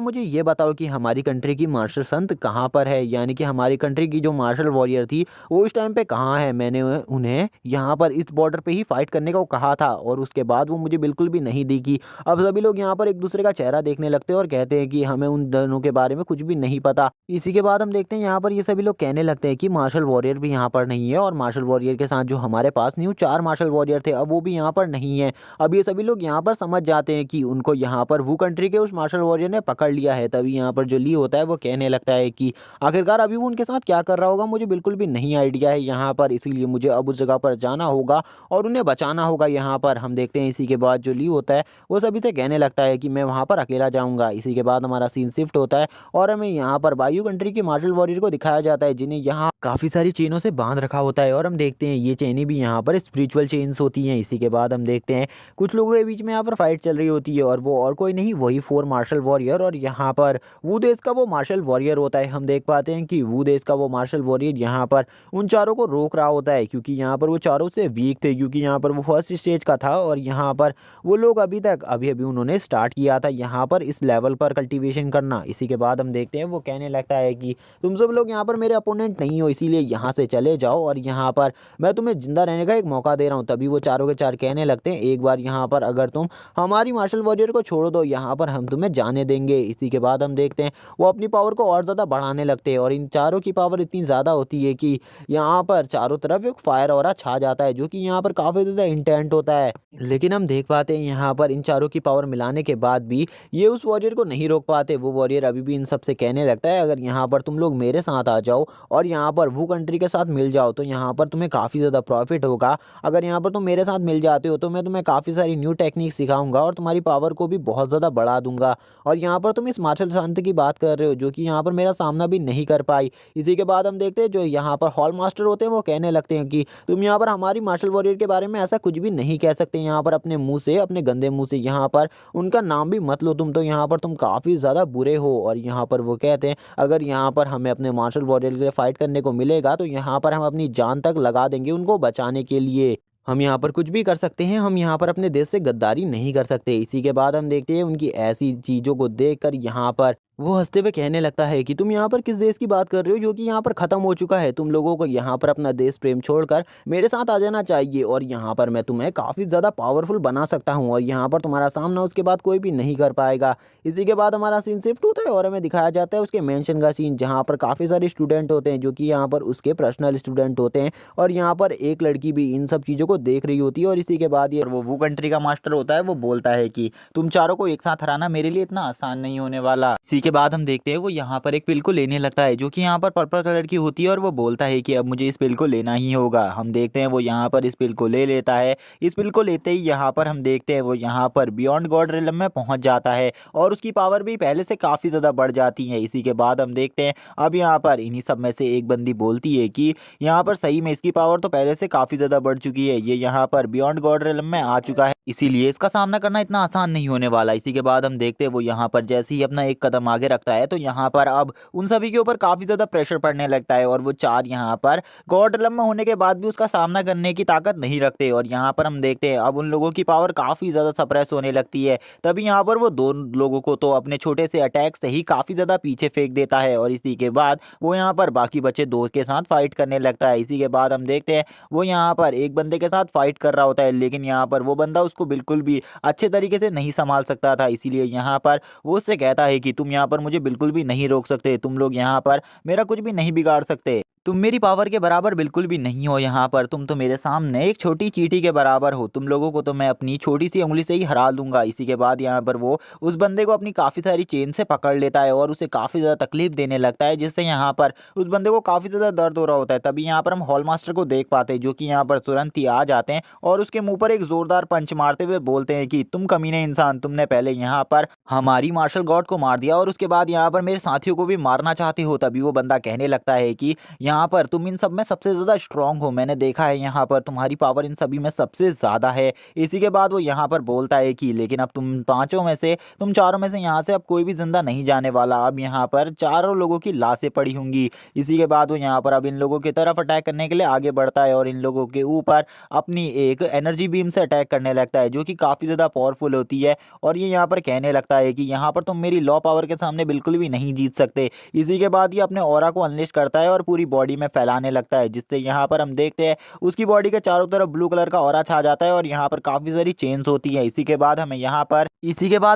मुझे ये बताओ कि हमारी कंट्री की मार्शल संत कहाँ पर है, यानी कि हमारी कंट्री की जो मार्शल वॉरियर थी वो इस टाइम पे कहाँ है। मैंने उन्हें यहाँ पर इस बॉर्डर पे ही फाइट करने को कहा था और उसके बाद वो मुझे बिल्कुल भी नहीं दिखी। अब सभी लोग यहाँ पर एक दूसरे का चेहरा देखने लगते हैं और कहते हैं कि हमें उन दोनों के बारे में कुछ भी नहीं पता। इसी के बाद हम देखते हैं यहाँ पर ये सभी लोग कहने लगते हैं कि मार्शल वॉरियर भी यहाँ पर नहीं है और मार्शल वॉरियर के साथ जो हमारे पास न्यू 4 मार्शल वॉरियर थे अब वो भी यहाँ पर नहीं है। अब ये सभी लोग यहाँ पर समझ जाते हैं कि उनको यहाँ पर वो कंट्री के उस मार्शल वॉरियर ने पकड़ लिया है। तभी यहाँ पर जो ली होता है वो कहने लगता है कि आखिरकार अभी वो उनके साथ क्या कर रहा होगा मुझे बिल्कुल भी नहीं आइडिया है यहाँ पर, इसीलिए मुझे अब उस जगह पर जाना होगा और उन्हें बचाना होगा। यहाँ पर हम देखते हैं इसी के बाद जो ली होता है वो सभी से कहने लगता है कि मैं वहाँ पर अकेला जाऊँगा। इसी के बाद हमारा सीन शिफ्ट होता है और हमें यहाँ पर वायु कंट्री के मार्शल वॉरियर को दिखाया जाता है जिन्हें यहाँ काफ़ी सारी चेनों से बांध रखा होता है और हम देखते हैं ये चेनें भी यहाँ पर स्पिरिचुअल चेन्स होती हैं। इसी के बाद हम देखते हैं कुछ लोगों के बीच में यहाँ पर फाइट चल रही होती है और वो और कोई नहीं वही 4 मार्शल वॉरियर और यहाँ पर वो देश का वो मार्शल वॉरियर होता है। हम देख पाते हैं कि वो देश का वो मार्शल वॉरियर यहाँ पर उन चारों को रोक रहा होता है, क्योंकि यहाँ पर वो चारों से वीक थे, क्योंकि यहाँ पर वो फर्स्ट स्टेज का था और यहाँ पर वो लोग अभी अभी उन्होंने स्टार्ट किया था यहाँ पर इस लेवल पर कल्टीवेशन करना। इसी के बाद हम देखते हैं वो कहने लगता है कि तुम सब लोग यहाँ पर मेरे अपोनेंट नहीं हो, इसीलिए यहाँ से चले जाओ और यहाँ पर मैं तुम्हें जिंदा रहने का एक मौका दे रहा हूँ। तभी वो चारों के चार कहने लगते हैं एक बार यहाँ पर अगर तुम हमारी मार्शल वॉरियर को छोड़ दो यहाँ पर हम तुम्हें जाने देंगे। इसी के बाद हम देखते हैं वो अपनी पावर को और ज़्यादा बढ़ाने लगते हैं और इन चारों की पावर इतनी ज़्यादा होती है कि यहाँ पर चारों तरफ एक फायर ऑरा छा जाता है जो कि यहाँ पर काफ़ी ज़्यादा इंटेंट होता है। लेकिन हम देख पाते हैं यहाँ पर इन चारों की पावर मिलाने के बाद भी ये उस वॉरियर को नहीं रोक पाते। वो वॉरियर अभी भी इन सबसे कहने लगता है अगर यहाँ पर तुम लोग मेरे साथ आ जाओ और यहाँ पर वो कंट्री के साथ मिल जाओ तो यहाँ पर तुम्हें काफ़ी ज़्यादा प्रॉफिट होगा। अगर यहाँ पर तुम मेरे साथ मिल जाते हो तो मैं तुम्हें काफ़ी सारी न्यू टेक्निक सिखाऊंगा और तुम्हारी पावर को भी बहुत ज़्यादा बढ़ा दूंगा। और यहाँ पर तुम इस मार्शल शांति की बात कर रहे हो जो कि यहाँ पर मेरा सामना भी नहीं कर पाई। इसी के बाद हम देखते हैं जो यहाँ पर हॉल मास्टर होते हैं वो कहने लगते हैं कि तुम यहाँ पर हमारी मार्शल वॉरियर के बारे में ऐसा कुछ भी नहीं कह सकते यहाँ पर अपने मुंह से, अपने गंदे मुंह से यहाँ पर उनका नाम भी मत लो तुम तो यहाँ पर तुम काफ़ी ज़्यादा बुरे हो। और यहाँ पर वो कहते हैं अगर यहाँ पर हमें अपने मार्शल वॉरियर के लिए फाइट करने को मिलेगा तो यहाँ पर हम अपनी जान तक लगा देंगे उनको बचाने के लिए। हम यहाँ पर कुछ भी कर सकते हैं, हम यहाँ पर अपने देश से गद्दारी नहीं कर सकते। इसी के बाद हम देखते हैं उनकी ऐसी चीज़ों को देखकर यहाँ पर वो हंसते हुए कहने लगता है कि तुम यहाँ पर किस देश की बात कर रहे हो जो कि यहाँ पर ख़त्म हो चुका है। तुम लोगों को यहाँ पर अपना देश प्रेम छोड़कर मेरे साथ आ जाना चाहिए और यहाँ पर मैं तुम्हें काफ़ी ज़्यादा पावरफुल बना सकता हूँ और यहाँ पर तुम्हारा सामना उसके बाद कोई भी नहीं कर पाएगा। इसी के बाद हमारा सीन शिफ्ट होता है और हमें दिखाया जाता है उसके मेंशन का सीन जहाँ पर काफ़ी सारे स्टूडेंट होते हैं जो कि यहाँ पर उसके पर्सनल स्टूडेंट होते हैं और यहाँ पर एक लड़की भी इन सब चीज़ों को देख रही होती है। और इसी के बाद ये वो कंट्री का मास्टर होता है वो बोलता है कि तुम चारों को एक साथ हराना मेरे लिए इतना आसान नहीं होने वाला। इसी के बाद हम देखते हैं वो यहाँ पर एक पिल को लेने लगता है जो कि यहाँ पर पर्पल कलर की होती है और वो बोलता है कि अब मुझे इस पिल को लेना ही होगा। हम देखते हैं वो यहाँ पर इस पिल को ले लेता है। इस पिल को लेते ही यहाँ पर हम देखते हैं वो यहाँ पर बियॉन्ड गॉड रिलम में पहुँच जाता है और उसकी पावर भी पहले से काफ़ी ज़्यादा बढ़ जाती है। इसी के बाद हम देखते हैं अब यहाँ पर इन्हीं सब में से एक बंदी बोलती है कि यहाँ पर सही में इसकी पावर तो पहले से काफ़ी ज़्यादा बढ़ चुकी है, ये यहाँ पर बियॉन्ड गॉड रिलम में आ चुका है, इसीलिए इसका सामना करना इतना आसान नहीं होने वाला। इसी के बाद हम देखते हैं वो यहाँ पर जैसे ही अपना एक कदम आगे रखता है तो यहाँ पर अब उन सभी के ऊपर काफ़ी ज़्यादा प्रेशर पड़ने लगता है और वो चार यहाँ पर गॉड रिलम में होने के बाद भी उसका सामना करने की ताकत नहीं रखते। और यहाँ पर हम देखते हैं अब उन लोगों की पावर काफ़ी ज़्यादा सप्रेस होने लगती है। तभी यहाँ पर वो दो लोगों को तो अपने छोटे से अटैक से ही काफ़ी ज़्यादा पीछे फेंक देता है और इसी के बाद वो यहाँ पर बाकी बचे दो के साथ फाइट करने लगता है। इसी के बाद हम देखते हैं वो यहाँ पर एक बंदे के साथ फाइट कर रहा होता है लेकिन यहाँ पर वो बंदा उसको बिल्कुल भी अच्छे तरीके से नहीं संभाल सकता था, इसीलिए यहाँ पर वो उससे कहता है कि तुम यहाँ पर मुझे बिल्कुल भी नहीं रोक सकते, तुम लोग यहाँ पर मेरा कुछ भी नहीं बिगाड़ सकते। तुम मेरी पावर के बराबर बिल्कुल भी नहीं हो यहाँ पर। तुम तो मेरे सामने एक छोटी चींटी के बराबर हो। तुम लोगों को तो मैं अपनी छोटी सी उंगली से ही हरा दूंगा। इसी के बाद यहाँ पर वो उस बंदे को अपनी काफ़ी सारी चेन से पकड़ लेता है और उसे काफ़ी ज़्यादा तकलीफ देने लगता है, जिससे यहाँ पर उस बंदे को काफ़ी ज़्यादा दर्द हो रहा होता है। तभी यहाँ पर हम हॉल मास्टर को देख पाते हैं, जो कि यहाँ पर तुरंत ही आ जाते हैं और उसके मुंह पर एक जोरदार पंच मारते हुए बोलते हैं कि तुम कमीने इंसान, तुमने पहले यहाँ पर हमारी मार्शल गॉड को मार दिया और उसके बाद यहाँ पर मेरे साथियों को भी मारना चाहते हो। तभी वो बंदा कहने लगता है कि यहाँ पर तुम इन सब में सबसे ज़्यादा स्ट्रांग हो, मैंने देखा है यहाँ पर तुम्हारी पावर इन सभी में सबसे ज़्यादा है। इसी के बाद वो यहाँ पर बोलता है कि लेकिन अब तुम चारों में से यहाँ से अब कोई भी जिंदा नहीं जाने वाला। अब यहाँ पर चारों लोगों की लाशें पड़ी होंगी। इसी के बाद वो यहाँ पर अब इन लोगों की तरफ अटैक करने के लिए आगे बढ़ता है और इन लोगों के ऊपर अपनी एक एनर्जी बीम से अटैक करने लगता है, जो कि काफ़ी ज़्यादा पावरफुल होती है। और ये यहाँ पर कहने लगता है कि यहाँ पर तुम मेरी लॉ पावर के सामने बिल्कुल भी नहीं जीत सकते। इसी के बाद ये अपने ऑरा को अनलिश करता है और पूरी बॉडी में फैलाने लगता है, जिससे यहाँ पर हम देखते हैं उसकी बॉडी के चारों तरफ ब्लू कलर का ऑरा छा जाता है और यहाँ पर काफ़ी सारी चेन्स होती है। इसी के बाद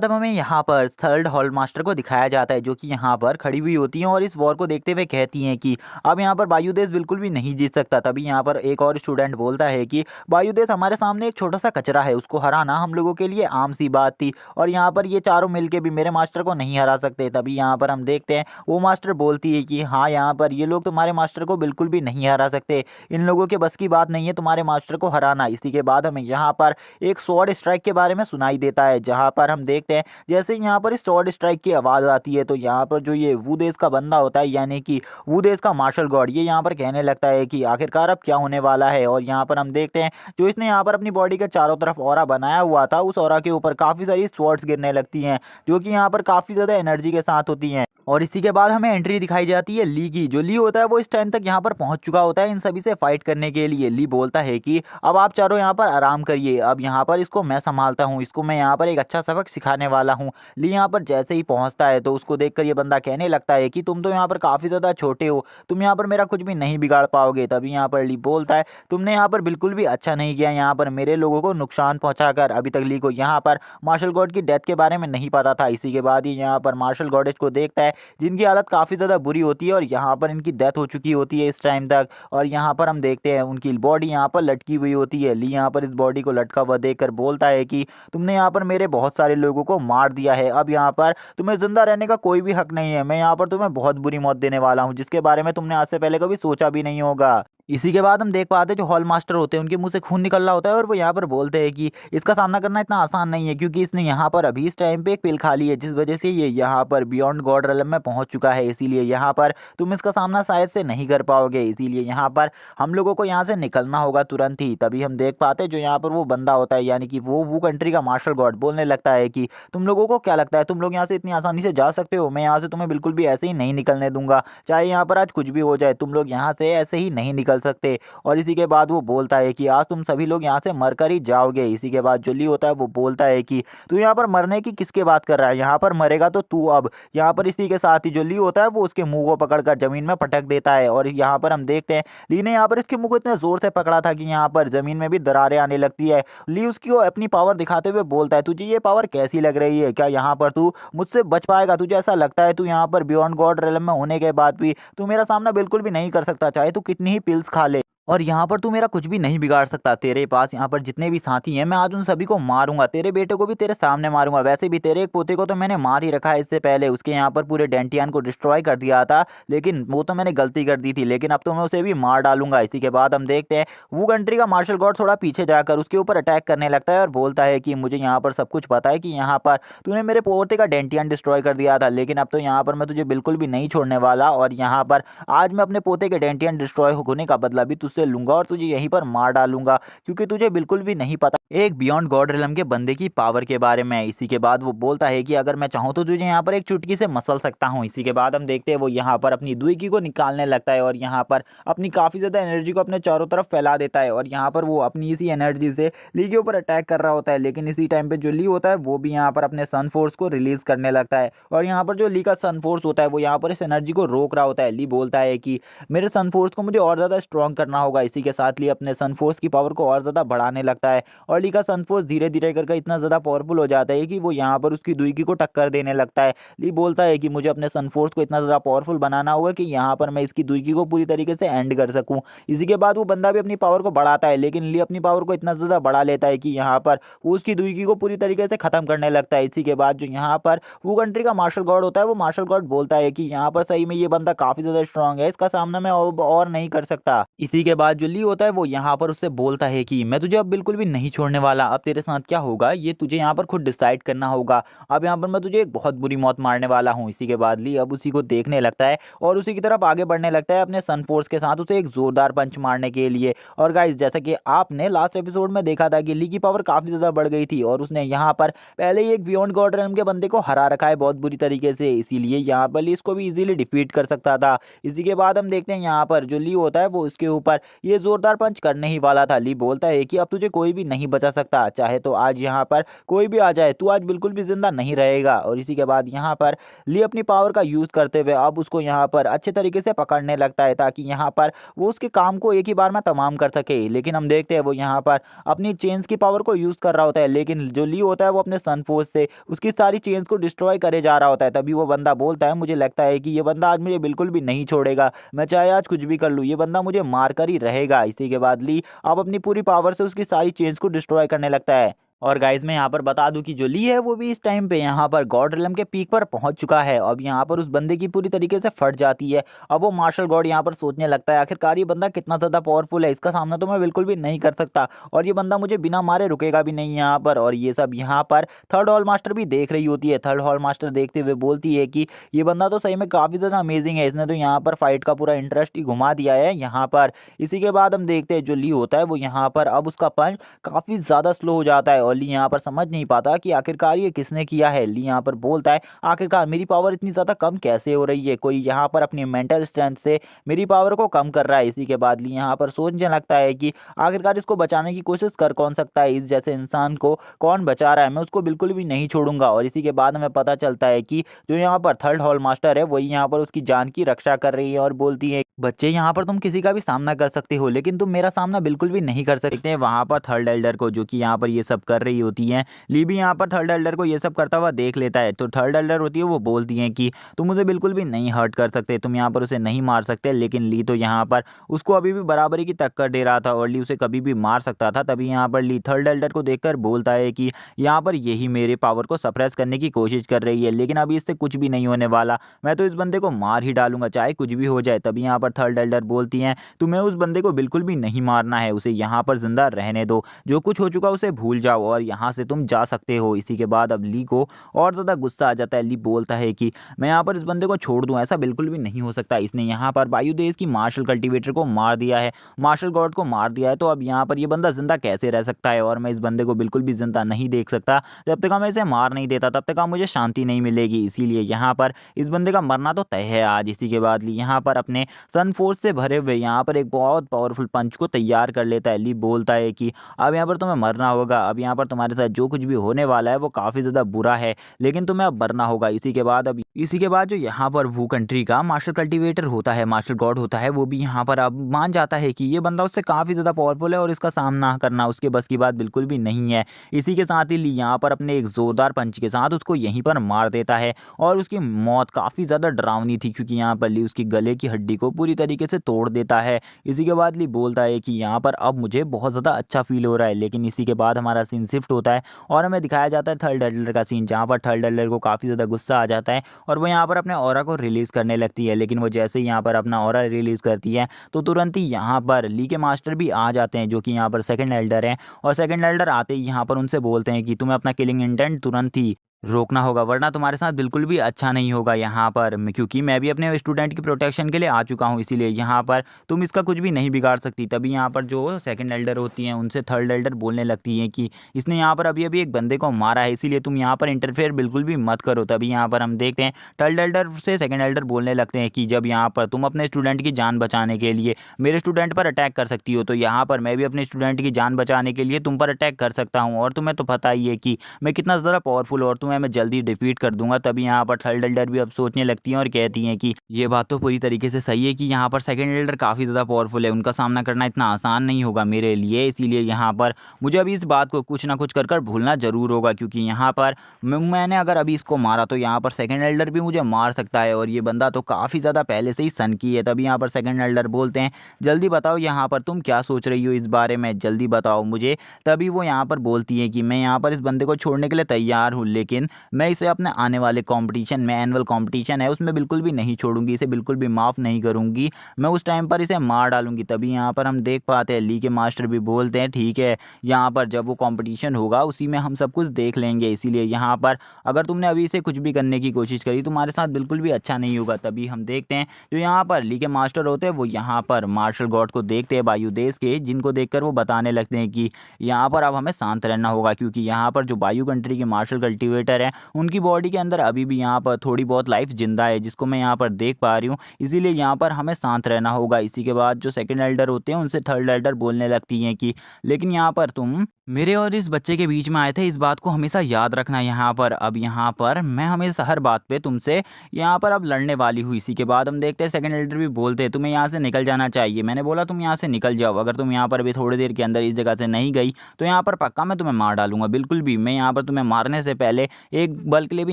अब हमें यहाँ पर थर्ड हॉल मास्टर को दिखाया जाता है, जो कि यहाँ पर खड़ी हुई होती हैं और इस वॉर को देखते हुए कहती हैं कि अब यहाँ पर वायुदेश बिल्कुल भी नहीं जीत सकता। तभी यहाँ पर एक और स्टूडेंट बोलता है कि वायुदेश हमारे सामने एक छोटा सा कचरा है, उसको हराना हम लोगों के लिए आम सी बात थी और यहाँ पर ये चारों मिलके भी मेरे मास्टर को नहीं हरा सकते। तभी यहाँ पर हम देखते हैं वो मास्टर बोलती है कि हाँ, यहाँ पर ये लोग तुम्हारे मास्टर को बिल्कुल भी नहीं हरा सकते, इन लोगों के बस की बात नहीं है तुम्हारे मास्टर को हराना। इसी के बाद हमें यहाँ पर एक स्वॉर्ड स्ट्राइक के बारे में सुनाई देता है, जहाँ पर हम देखते हैं जैसे ही यहाँ पर इस स्वॉर्ड स्ट्राइक की आवाज़ आती है तो यहाँ पर जो ये वू देश का बंदा होता है, यानी कि वू देश का मार्शल गॉड, ये यहाँ पर कहने लगता है कि आखिरकार अब क्या होने वाला है। और यहाँ पर हम देखते हैं जो इसने यहाँ पर अपनी बॉडी के चारों तरफ ऑरा बनाया हुआ था, उस ऑरा के ऊपर काफ़ी सारी स्वॉर्ड्स गिरने लगती हैं, जो कि यहाँ पर काफ़ी ज़्यादा एनर्जी के साथ होती हैं। और इसी के बाद हमें एंट्री दिखाई जाती है ली की। जो ली होता है वो इस टाइम तक यहाँ पर पहुंच चुका होता है इन सभी से फाइट करने के लिए। ली बोलता है कि अब आप चारों यहाँ पर आराम करिए, अब यहाँ पर इसको मैं संभालता हूँ, इसको मैं यहाँ पर एक अच्छा सबक सिखाने वाला हूँ। ली यहाँ पर जैसे ही पहुँचता है तो उसको देखकर ये बंदा कहने लगता है कि तुम तो यहाँ पर काफ़ी ज़्यादा छोटे हो, तुम यहाँ पर मेरा कुछ भी नहीं बिगाड़ पाओगे। तभी यहाँ पर ली बोलता है तुमने यहाँ पर बिल्कुल भी अच्छा नहीं किया, यहाँ पर मेरे लोगों को नुकसान पहुँचाकर। अभी तक ली को यहाँ पर मार्शल गॉड की डेथ के बारे में नहीं पता था। इसी के बाद ही यहाँ पर मार्शल गॉडेस को देखता है, जिनकी हालत काफ़ी ज़्यादा बुरी होती है और यहाँ पर इनकी डेथ हो चुकी होती है इस टाइम तक। और यहाँ पर हम देखते हैं उनकी बॉडी यहाँ पर लटकी हुई होती है। ली यहाँ पर इस बॉडी को लटका हुआ देखकर बोलता है कि तुमने यहाँ पर मेरे बहुत सारे लोगों को मार दिया है, अब यहाँ पर तुम्हें जिंदा रहने का कोई भी हक नहीं है। मैं यहाँ पर तुम्हें बहुत बुरी मौत देने वाला हूँ, जिसके बारे में तुमने आज से पहले कभी सोचा भी नहीं होगा। इसी के बाद हम देख पाते हैं जो हॉल मास्टर होते हैं उनके मुंह से खून निकल रहा होता है और वो यहाँ पर बोलते हैं कि इसका सामना करना इतना आसान नहीं है, क्योंकि इसने यहाँ पर अभी इस टाइम पे एक पिल खा ली है, जिस वजह से ये यहाँ पर बियॉन्ड गॉड रेलम में पहुँच चुका है। इसीलिए यहाँ पर तुम इसका सामना शायद से नहीं कर पाओगे, इसीलिए यहाँ पर हम लोगों को यहाँ से निकलना होगा तुरंत ही। तभी हम देख पाते हैं जो यहाँ पर वो बंदा होता है, यानी कि वो कंट्री का मार्शल गॉड बोलने लगता है कि तुम लोगों को क्या लगता है तुम लोग यहाँ से इतनी आसानी से जा सकते हो? मैं यहाँ से तुम्हें बिल्कुल भी ऐसे ही नहीं निकलने दूंगा, चाहे यहाँ पर आज कुछ भी हो जाए, तुम लोग यहाँ से ऐसे ही नहीं निकल सकते। और इसी के बाद वो बोलता है कि आज तुम सभी लोग यहाँ से मरकर ही जाओगे। इसी के बाद जो ली होता है वो बोलता है कि तू यहाँ पर मरने की किसके बात कर रहा है, यहाँ पर मरेगा तो तू। अब यहाँ पर इसी के साथ ही जो ली होता है वो उसके मुंह को पकड़कर जमीन में पटक देता है और यहाँ पर हम देखते हैं ली ने यहाँ पर इसके मुंह को इतने जोर से पकड़ा था कि यहाँ पर जमीन में भी दरारें आने लगती है। ली उसकी अपनी पावर दिखाते हुए बोलता है तुझे ये पावर कैसी लग रही है, क्या यहाँ पर तू मुझसे बच पाएगा? तुझे ऐसा लगता है तू यहाँ पर बियॉन्ड गॉड रेलम में होने के बाद भी तू मेरा सामना बिल्कुल भी नहीं कर सकता, चाहे तू कितनी ही पिल्स खा ले, और यहाँ पर तू मेरा कुछ भी नहीं बिगाड़ सकता। तेरे पास यहाँ पर जितने भी साथी हैं मैं आज उन सभी को मारूंगा, तेरे बेटे को भी तेरे सामने मारूंगा। वैसे भी तेरे एक पोते को तो मैंने मार ही रखा है इससे पहले, उसके यहाँ पर पूरे डेंटियान को डिस्ट्रॉय कर दिया था, लेकिन वो तो मैंने गलती कर दी थी, लेकिन अब तो मैं उसे भी मार डालूंगा। इसी के बाद हम देखते हैं वो कंट्री का मार्शल गॉड थोड़ा पीछे जाकर उसके ऊपर अटैक करने लगता है और बोलता है कि मुझे यहाँ पर सब कुछ पता है कि यहाँ पर तूने मेरे पोते का डेंटियान डिस्ट्रॉय कर दिया था, लेकिन अब तो यहाँ पर मैं तुझे बिल्कुल भी नहीं छोड़ने वाला, और यहाँ पर आज मैं अपने पोते के डेंटियान डिस्ट्रॉय होने का बदला भी तुझसे लूंगा और तुझे यहीं पर मार डालूंगा, क्योंकि तुझे बिल्कुल भी नहीं पता एक बियॉन्ड गॉड रिलम के बंदे की पावर के बारे में। इसी के बाद वो बोलता है कि अगर मैं चाहूँ तो तुझे यहाँ पर एक चुटकी से मसल सकता हूँ। इसी के बाद हम देखते हैं वो यहाँ पर अपनी दुई को निकालने लगता है और यहाँ पर अपनी काफ़ी ज़्यादा एनर्जी को अपने चारों तरफ फैला देता है और यहाँ पर वो अपनी इसी एनर्जी से ली के ऊपर अटैक कर रहा होता है। लेकिन इसी टाइम पे जो ली होता है वो भी यहाँ पर अपने सन फोर्स को रिलीज करने लगता है और यहाँ पर जो ली का सन फोर्स होता है वो यहाँ पर इस एनर्जी को रोक रहा होता है। ली बोलता है कि मेरे सन फोर्स को मुझे और ज़्यादा स्ट्रॉन्ग करना होगा। इसी के साथ ली अपने सनफोर्स की पावर को और ज़्यादा बढ़ाने लगता है और ली का सनफोर्स धीरे धीरे करके इतना ज़्यादा पावरफुल हो जाता है कि वो यहाँ पर उसकी दुईकी को टक्कर देने लगता है। ली बोलता है कि मुझे अपने सनफोर्स को इतना ज़्यादा पावरफुल बनाना होगा कि यहाँ पर मैं इसकी दुईकी को पूरी तरीके से एंड कर सकूँ। इसी के बाद वो बंदा भी अपनी पावर को बढ़ाता है, लेकिन ली अपनी पावर को इतना ज़्यादा बढ़ा लेता है कि यहाँ पर वो उसकी दुईकी को पूरी तरीके से ख़त्म करने लगता है। इसी के बाद जो यहाँ पर वो कंट्री का मार्शल गॉड होता है, वो मार्शल गॉड बोलता है कि यहाँ पर सही में ये बंदा काफ़ी ज़्यादा स्ट्रांग है, इसका सामना मैं और नहीं कर सकता। इसी के बाद जो ली होता है वो यहाँ पर उससे बोलता है कि मैं तुझे अब बिल्कुल भी नहीं छोड़ने वाला, अब तेरे साथ क्या होगा ये तुझे यहाँ पर खुद डिसाइड करना होगा। अब यहाँ पर मैं तुझे एक बहुत बुरी मौत मारने वाला हूँ। इसी के बाद ली अब उसी को देखने लगता है और उसी की तरफ आगे बढ़ने लगता है अपने सन फोर्स के साथ उसे एक जोरदार पंच मारने के लिए। और गाइस जैसा कि आपने लास्ट एपिसोड में देखा था कि ली की पावर काफ़ी ज़्यादा बढ़ गई थी और उसने यहाँ पर पहले ही एक बियॉन्ड गॉड रेल्म के बंदे को हरा रखा है बहुत बुरी तरीके से, इसीलिए यहाँ पर ली इसको भी इजीली डिफीट कर सकता था। इसी के बाद हम देखते हैं यहाँ पर जो ली होता है वो उसके ऊपर ये जोरदार पंच करने ही वाला था। ली बोलता है कि अब तुझे कोई भी नहीं बचा सकता, चाहे तो आज यहाँ पर कोई भी आ जाए, तू आज बिल्कुल भी जिंदा नहीं रहेगा। और इसी के बाद यहाँ पर ली अपनी पावर का यूज करते हुए अब उसको यहाँ पर अच्छे तरीके से पकड़ने लगता है ताकि यहाँ पर वो उसके काम को एक ही बार में तमाम कर सके। लेकिन हम देखते हैं वो यहाँ पर अपनी चेन्स की पावर को यूज कर रहा होता है, लेकिन जो ली होता है वो अपने सन फोर्स से उसकी सारी चेन्स को डिस्ट्रॉय करे जा रहा होता है। तभी वो बंदा बोलता है मुझे लगता है कि ये बंदा आज मुझे बिल्कुल भी नहीं छोड़ेगा, मैं चाहे आज कुछ भी कर लूँ, ये बंदा मुझे मार कर ही रहेगा। इसी के बाद ली अब अपनी पूरी पावर से उसकी सारी चेन्स को डिस्ट्रॉय करने लगता है। और गाइज मैं यहाँ पर बता दूं कि जो ली है वो भी इस टाइम पे यहाँ पर गॉड रिलम के पीक पर पहुंच चुका है। अब यहाँ पर उस बंदे की पूरी तरीके से फट जाती है। अब वो मार्शल गॉड यहाँ पर सोचने लगता है आखिरकार ये बंदा कितना ज़्यादा पावरफुल है, इसका सामना तो मैं बिल्कुल भी नहीं कर सकता और ये बंदा मुझे बिना मारे रुकेगा भी नहीं यहाँ पर। और ये सब यहाँ पर थर्ड हॉल मास्टर भी देख रही होती है। थर्ड हॉल मास्टर देखते हुए बोलती है कि ये बंदा तो सही में काफ़ी ज़्यादा अमेजिंग है, इसने तो यहाँ पर फाइट का पूरा इंटरेस्ट ही घुमा दिया है यहाँ पर। इसी के बाद हम देखते हैं जो ली होता है वो यहाँ पर अब उसका पंच काफ़ी ज़्यादा स्लो हो जाता है और ली यहाँ पर समझ नहीं पाता कि आखिरकार ये किसने किया है। ली यहाँ पर बोलता है आखिरकार मेरी पावर इतनी ज़्यादा कम कैसे हो रही है, कोई यहाँ पर अपनी मेंटल स्ट्रेंथ से मेरी पावर को कम कर रहा है। इसी के बाद ली यहाँ पर सोचने लगता है कि आखिरकार इसको बचाने की कोशिश कर कौन सकता है, इस जैसे इंसान को कौन बचा रहा है, मैं उसको बिल्कुल भी नहीं छोड़ूंगा। और इसी के बाद हमें पता चलता है कि जो यहाँ पर थर्ड हॉल मास्टर है वही यहाँ पर उसकी जान की रक्षा कर रही है और बोलती है बच्चे यहाँ पर तुम किसी का भी सामना कर सकते हो लेकिन तुम मेरा सामना बिल्कुल भी नहीं कर सकते। वहाँ पर थर्ड एल्डर को जो कि यहाँ पर ये सब कर रही होती है, ली भी यहाँ पर थर्ड एल्डर को ये सब करता हुआ देख लेता है। तो थर्ड एल्डर होती है वो बोलती है कि तुम उसे बिल्कुल भी नहीं हर्ट कर सकते, तुम यहाँ पर उसे नहीं मार सकते। लेकिन ली तो यहाँ पर उसको अभी भी बराबरी की टक्कर दे रहा था और ली उसे कभी भी मार सकता था। तभी यहाँ पर ली थर्ड एल्डर को देखकर बोलता है कि यहाँ पर यही मेरे पावर को सप्रेस करने की कोशिश कर रही है, लेकिन अभी इससे कुछ भी नहीं होने वाला, मैं तो इस बंदे को मार ही डालूंगा चाहे कुछ भी हो जाए। तभी यहाँ पर थर्ड एल्डर बोलती हैं तुम्हें उस बंदे को बिल्कुल भी नहीं मारना है, उसे यहाँ पर जिंदा रहने दो, जो कुछ हो चुका उसे भूल जाओ और यहाँ से तुम जा सकते हो। इसी के बाद अब ली को और ज़्यादा गुस्सा आ जाता है। ली बोलता है कि मैं यहाँ पर इस बंदे को छोड़ दूँ, ऐसा बिल्कुल भी नहीं हो सकता, इसने यहाँ पर वायु देश की मार्शल कल्टीवेटर को मार दिया है, मार्शल गॉड को मार दिया है, तो अब यहाँ पर ये बंदा जिंदा कैसे रह सकता है। और मैं इस बंदे को बिल्कुल भी जिंदा नहीं देख सकता, जब तक मैं इसे मार नहीं देता तब तक मुझे शांति नहीं मिलेगी, इसीलिए यहाँ पर इस बंदे का मरना तो तय है आज। इसी के बाद ली यहाँ पर अपने सन फोर्स से भरे हुए यहाँ पर एक बहुत पावरफुल पंच को तैयार कर लेता है। ली बोलता है कि अब यहाँ पर तुम्हें मरना होगा, अब यहाँ पर तुम्हारे साथ जो कुछ भी होने वाला है वो काफ़ी ज़्यादा बुरा है, लेकिन तुम्हें अब मरना होगा। इसी के बाद जो यहाँ पर वो कंट्री का मास्टर कल्टीवेटर होता है, मास्टर गॉड होता है, वो भी यहाँ पर अब मान जाता है कि ये बंदा उससे काफ़ी ज़्यादा पावरफुल है और इसका सामना करना उसके बस की बात बिल्कुल भी नहीं है। इसी के साथ ही ली यहाँ पर अपने एक ज़ोरदार पंच के साथ उसको यहीं पर मार देता है और उसकी मौत काफ़ी ज़्यादा डरावनी थी क्योंकि यहाँ पर ली उसकी गले की हड्डी को पूरी तरीके से तोड़ देता है। इसी के बाद ली बोलता है कि यहाँ पर अब मुझे बहुत ज़्यादा अच्छा फील हो रहा है। लेकिन इसी के बाद हमारा सीन शिफ्ट होता है और हमें दिखाया जाता है थर्ड एल्डर का सीन, जहाँ पर थर्ड एल्डर को काफ़ी ज़्यादा गुस्सा आ जाता है और वो यहाँ पर अपने ऑरा को रिलीज़ करने लगती है। लेकिन वो जैसे ही यहाँ पर अपना ऑरा रिलीज़ करती है तो तुरंत ही यहाँ पर ली के मास्टर भी आ जाते हैं जो कि यहाँ पर सेकंड एल्डर हैं और सेकंड एल्डर आते ही यहाँ पर उनसे बोलते हैं कि तुम्हें अपना किलिंग इंटेंट तुरंत ही रोकना होगा वरना तुम्हारे साथ बिल्कुल भी अच्छा नहीं होगा यहाँ पर, क्योंकि मैं भी अपने स्टूडेंट की प्रोटेक्शन के लिए आ चुका हूँ, इसीलिए यहाँ पर तुम इसका कुछ भी नहीं बिगाड़ सकती। तभी यहाँ पर जो सेकंड एल्डर होती हैं उनसे थर्ड एल्डर बोलने लगती हैं कि इसने यहाँ पर अभी अभी एक बंदे को मारा है, इसीलिए तुम यहाँ पर इंटरफेयर बिल्कुल भी मत करो। तभी यहाँ पर हम देखते हैं थर्ड एल्डर से सेकंड एल्डर बोलने लगते हैं कि जब यहाँ पर तुम अपने स्टूडेंट की जान बचाने के लिए मेरे स्टूडेंट पर अटैक कर सकती हो, तो यहाँ पर मैं भी अपने स्टूडेंट की जान बचाने के लिए तुम पर अटैक कर सकता हूँ। और तुम्हें तो पता ही है कि मैं कितना ज़्यादा पावरफुल और तुम्हें मैं जल्दी डिफीट कर दूंगा। तभी यहाँ पर थर्ड एल्डर भी अब सोचने लगती हैं और कहती हैं कि ये बात तो पूरी तरीके से सही है कि यहाँ पर सेकंड एल्डर काफ़ी ज़्यादा पावरफुल है, उनका सामना करना इतना आसान नहीं होगा मेरे लिए। इसीलिए यहाँ पर मुझे अभी इस बात को कुछ ना कुछ कर कर भूलना ज़रूर होगा, क्योंकि यहाँ पर मैंने अगर अभी इसको मारा तो यहाँ पर सेकंड एल्डर भी मुझे मार सकता है, और ये बंदा तो काफ़ी ज़्यादा पहले से ही सनकी है। तभी यहाँ पर सेकंड एल्डर बोलते हैं, जल्दी बताओ यहाँ पर तुम क्या सोच रही हो इस बारे में, जल्दी बताओ मुझे। तभी वो यहाँ पर बोलती है कि मैं यहाँ पर इस बंदे को छोड़ने के लिए तैयार हूँ, लेकिन मैं इसे अपने आने वाले कंपटीशन में, एनुअल कंपटीशन है उसमें बिल्कुल भी नहीं छोड़ूंगी, इसे बिल्कुल भी माफ़ नहीं करूँगी, मैं उस टाइम पर इसे मार डालूंगी। तभी यहाँ पर हम देख पाते हैं ली के मास्टर भी बोलते हैं, ठीक है यहाँ पर जब वो कंपटीशन होगा उसी में हम सब कुछ देख लेंगे, इसीलिए यहाँ पर अगर तुमने अभी इसे कुछ भी करने की कोशिश करी तुम्हारे साथ बिल्कुल भी अच्छा नहीं होगा। तभी हम देखते हैं जो यहाँ पर ली के मास्टर होते हैं वो यहाँ पर मार्शल गॉड को देखते हैं वायु देश के, जिनको देखकर वो बताने लगते हैं कि यहाँ पर अब हमें शांत रहना होगा, क्योंकि यहाँ पर जो वायु कंट्री के मार्शल कल्टीवेटर हैं उनकी बॉडी के अंदर अभी भी यहाँ पर थोड़ी बहुत लाइफ जिंदा है, जिसको मैं यहाँ पर देख पा रही हूँ, इसीलिए यहाँ पर हमें शांत रहना होगा। इसी के बाद जो सेकंड एल्डर होते हैं उनसे थर्ड एल्डर बोलने लगती हैं कि लेकिन यहाँ पर तुम मेरे और इस बच्चे के बीच में आए थे, इस बात को हमेशा याद रखना। यहाँ पर अब यहाँ पर मैं हमेशा हर बात पे तुमसे यहाँ पर अब लड़ने वाली हूँ। इसी के बाद हम देखते हैं सेकंड एल्डर भी बोलते हैं तुम्हें यहाँ से निकल जाना चाहिए, मैंने बोला तुम यहाँ से निकल जाओ, अगर तुम यहाँ पर अभी थोड़ी देर के अंदर इस जगह से नहीं गई तो यहाँ पर पक्का मैं तुम्हें मार डालूंगा। बिल्कुल भी मैं यहाँ पर तुम्हें मारने से पहले एक बल के लिए भी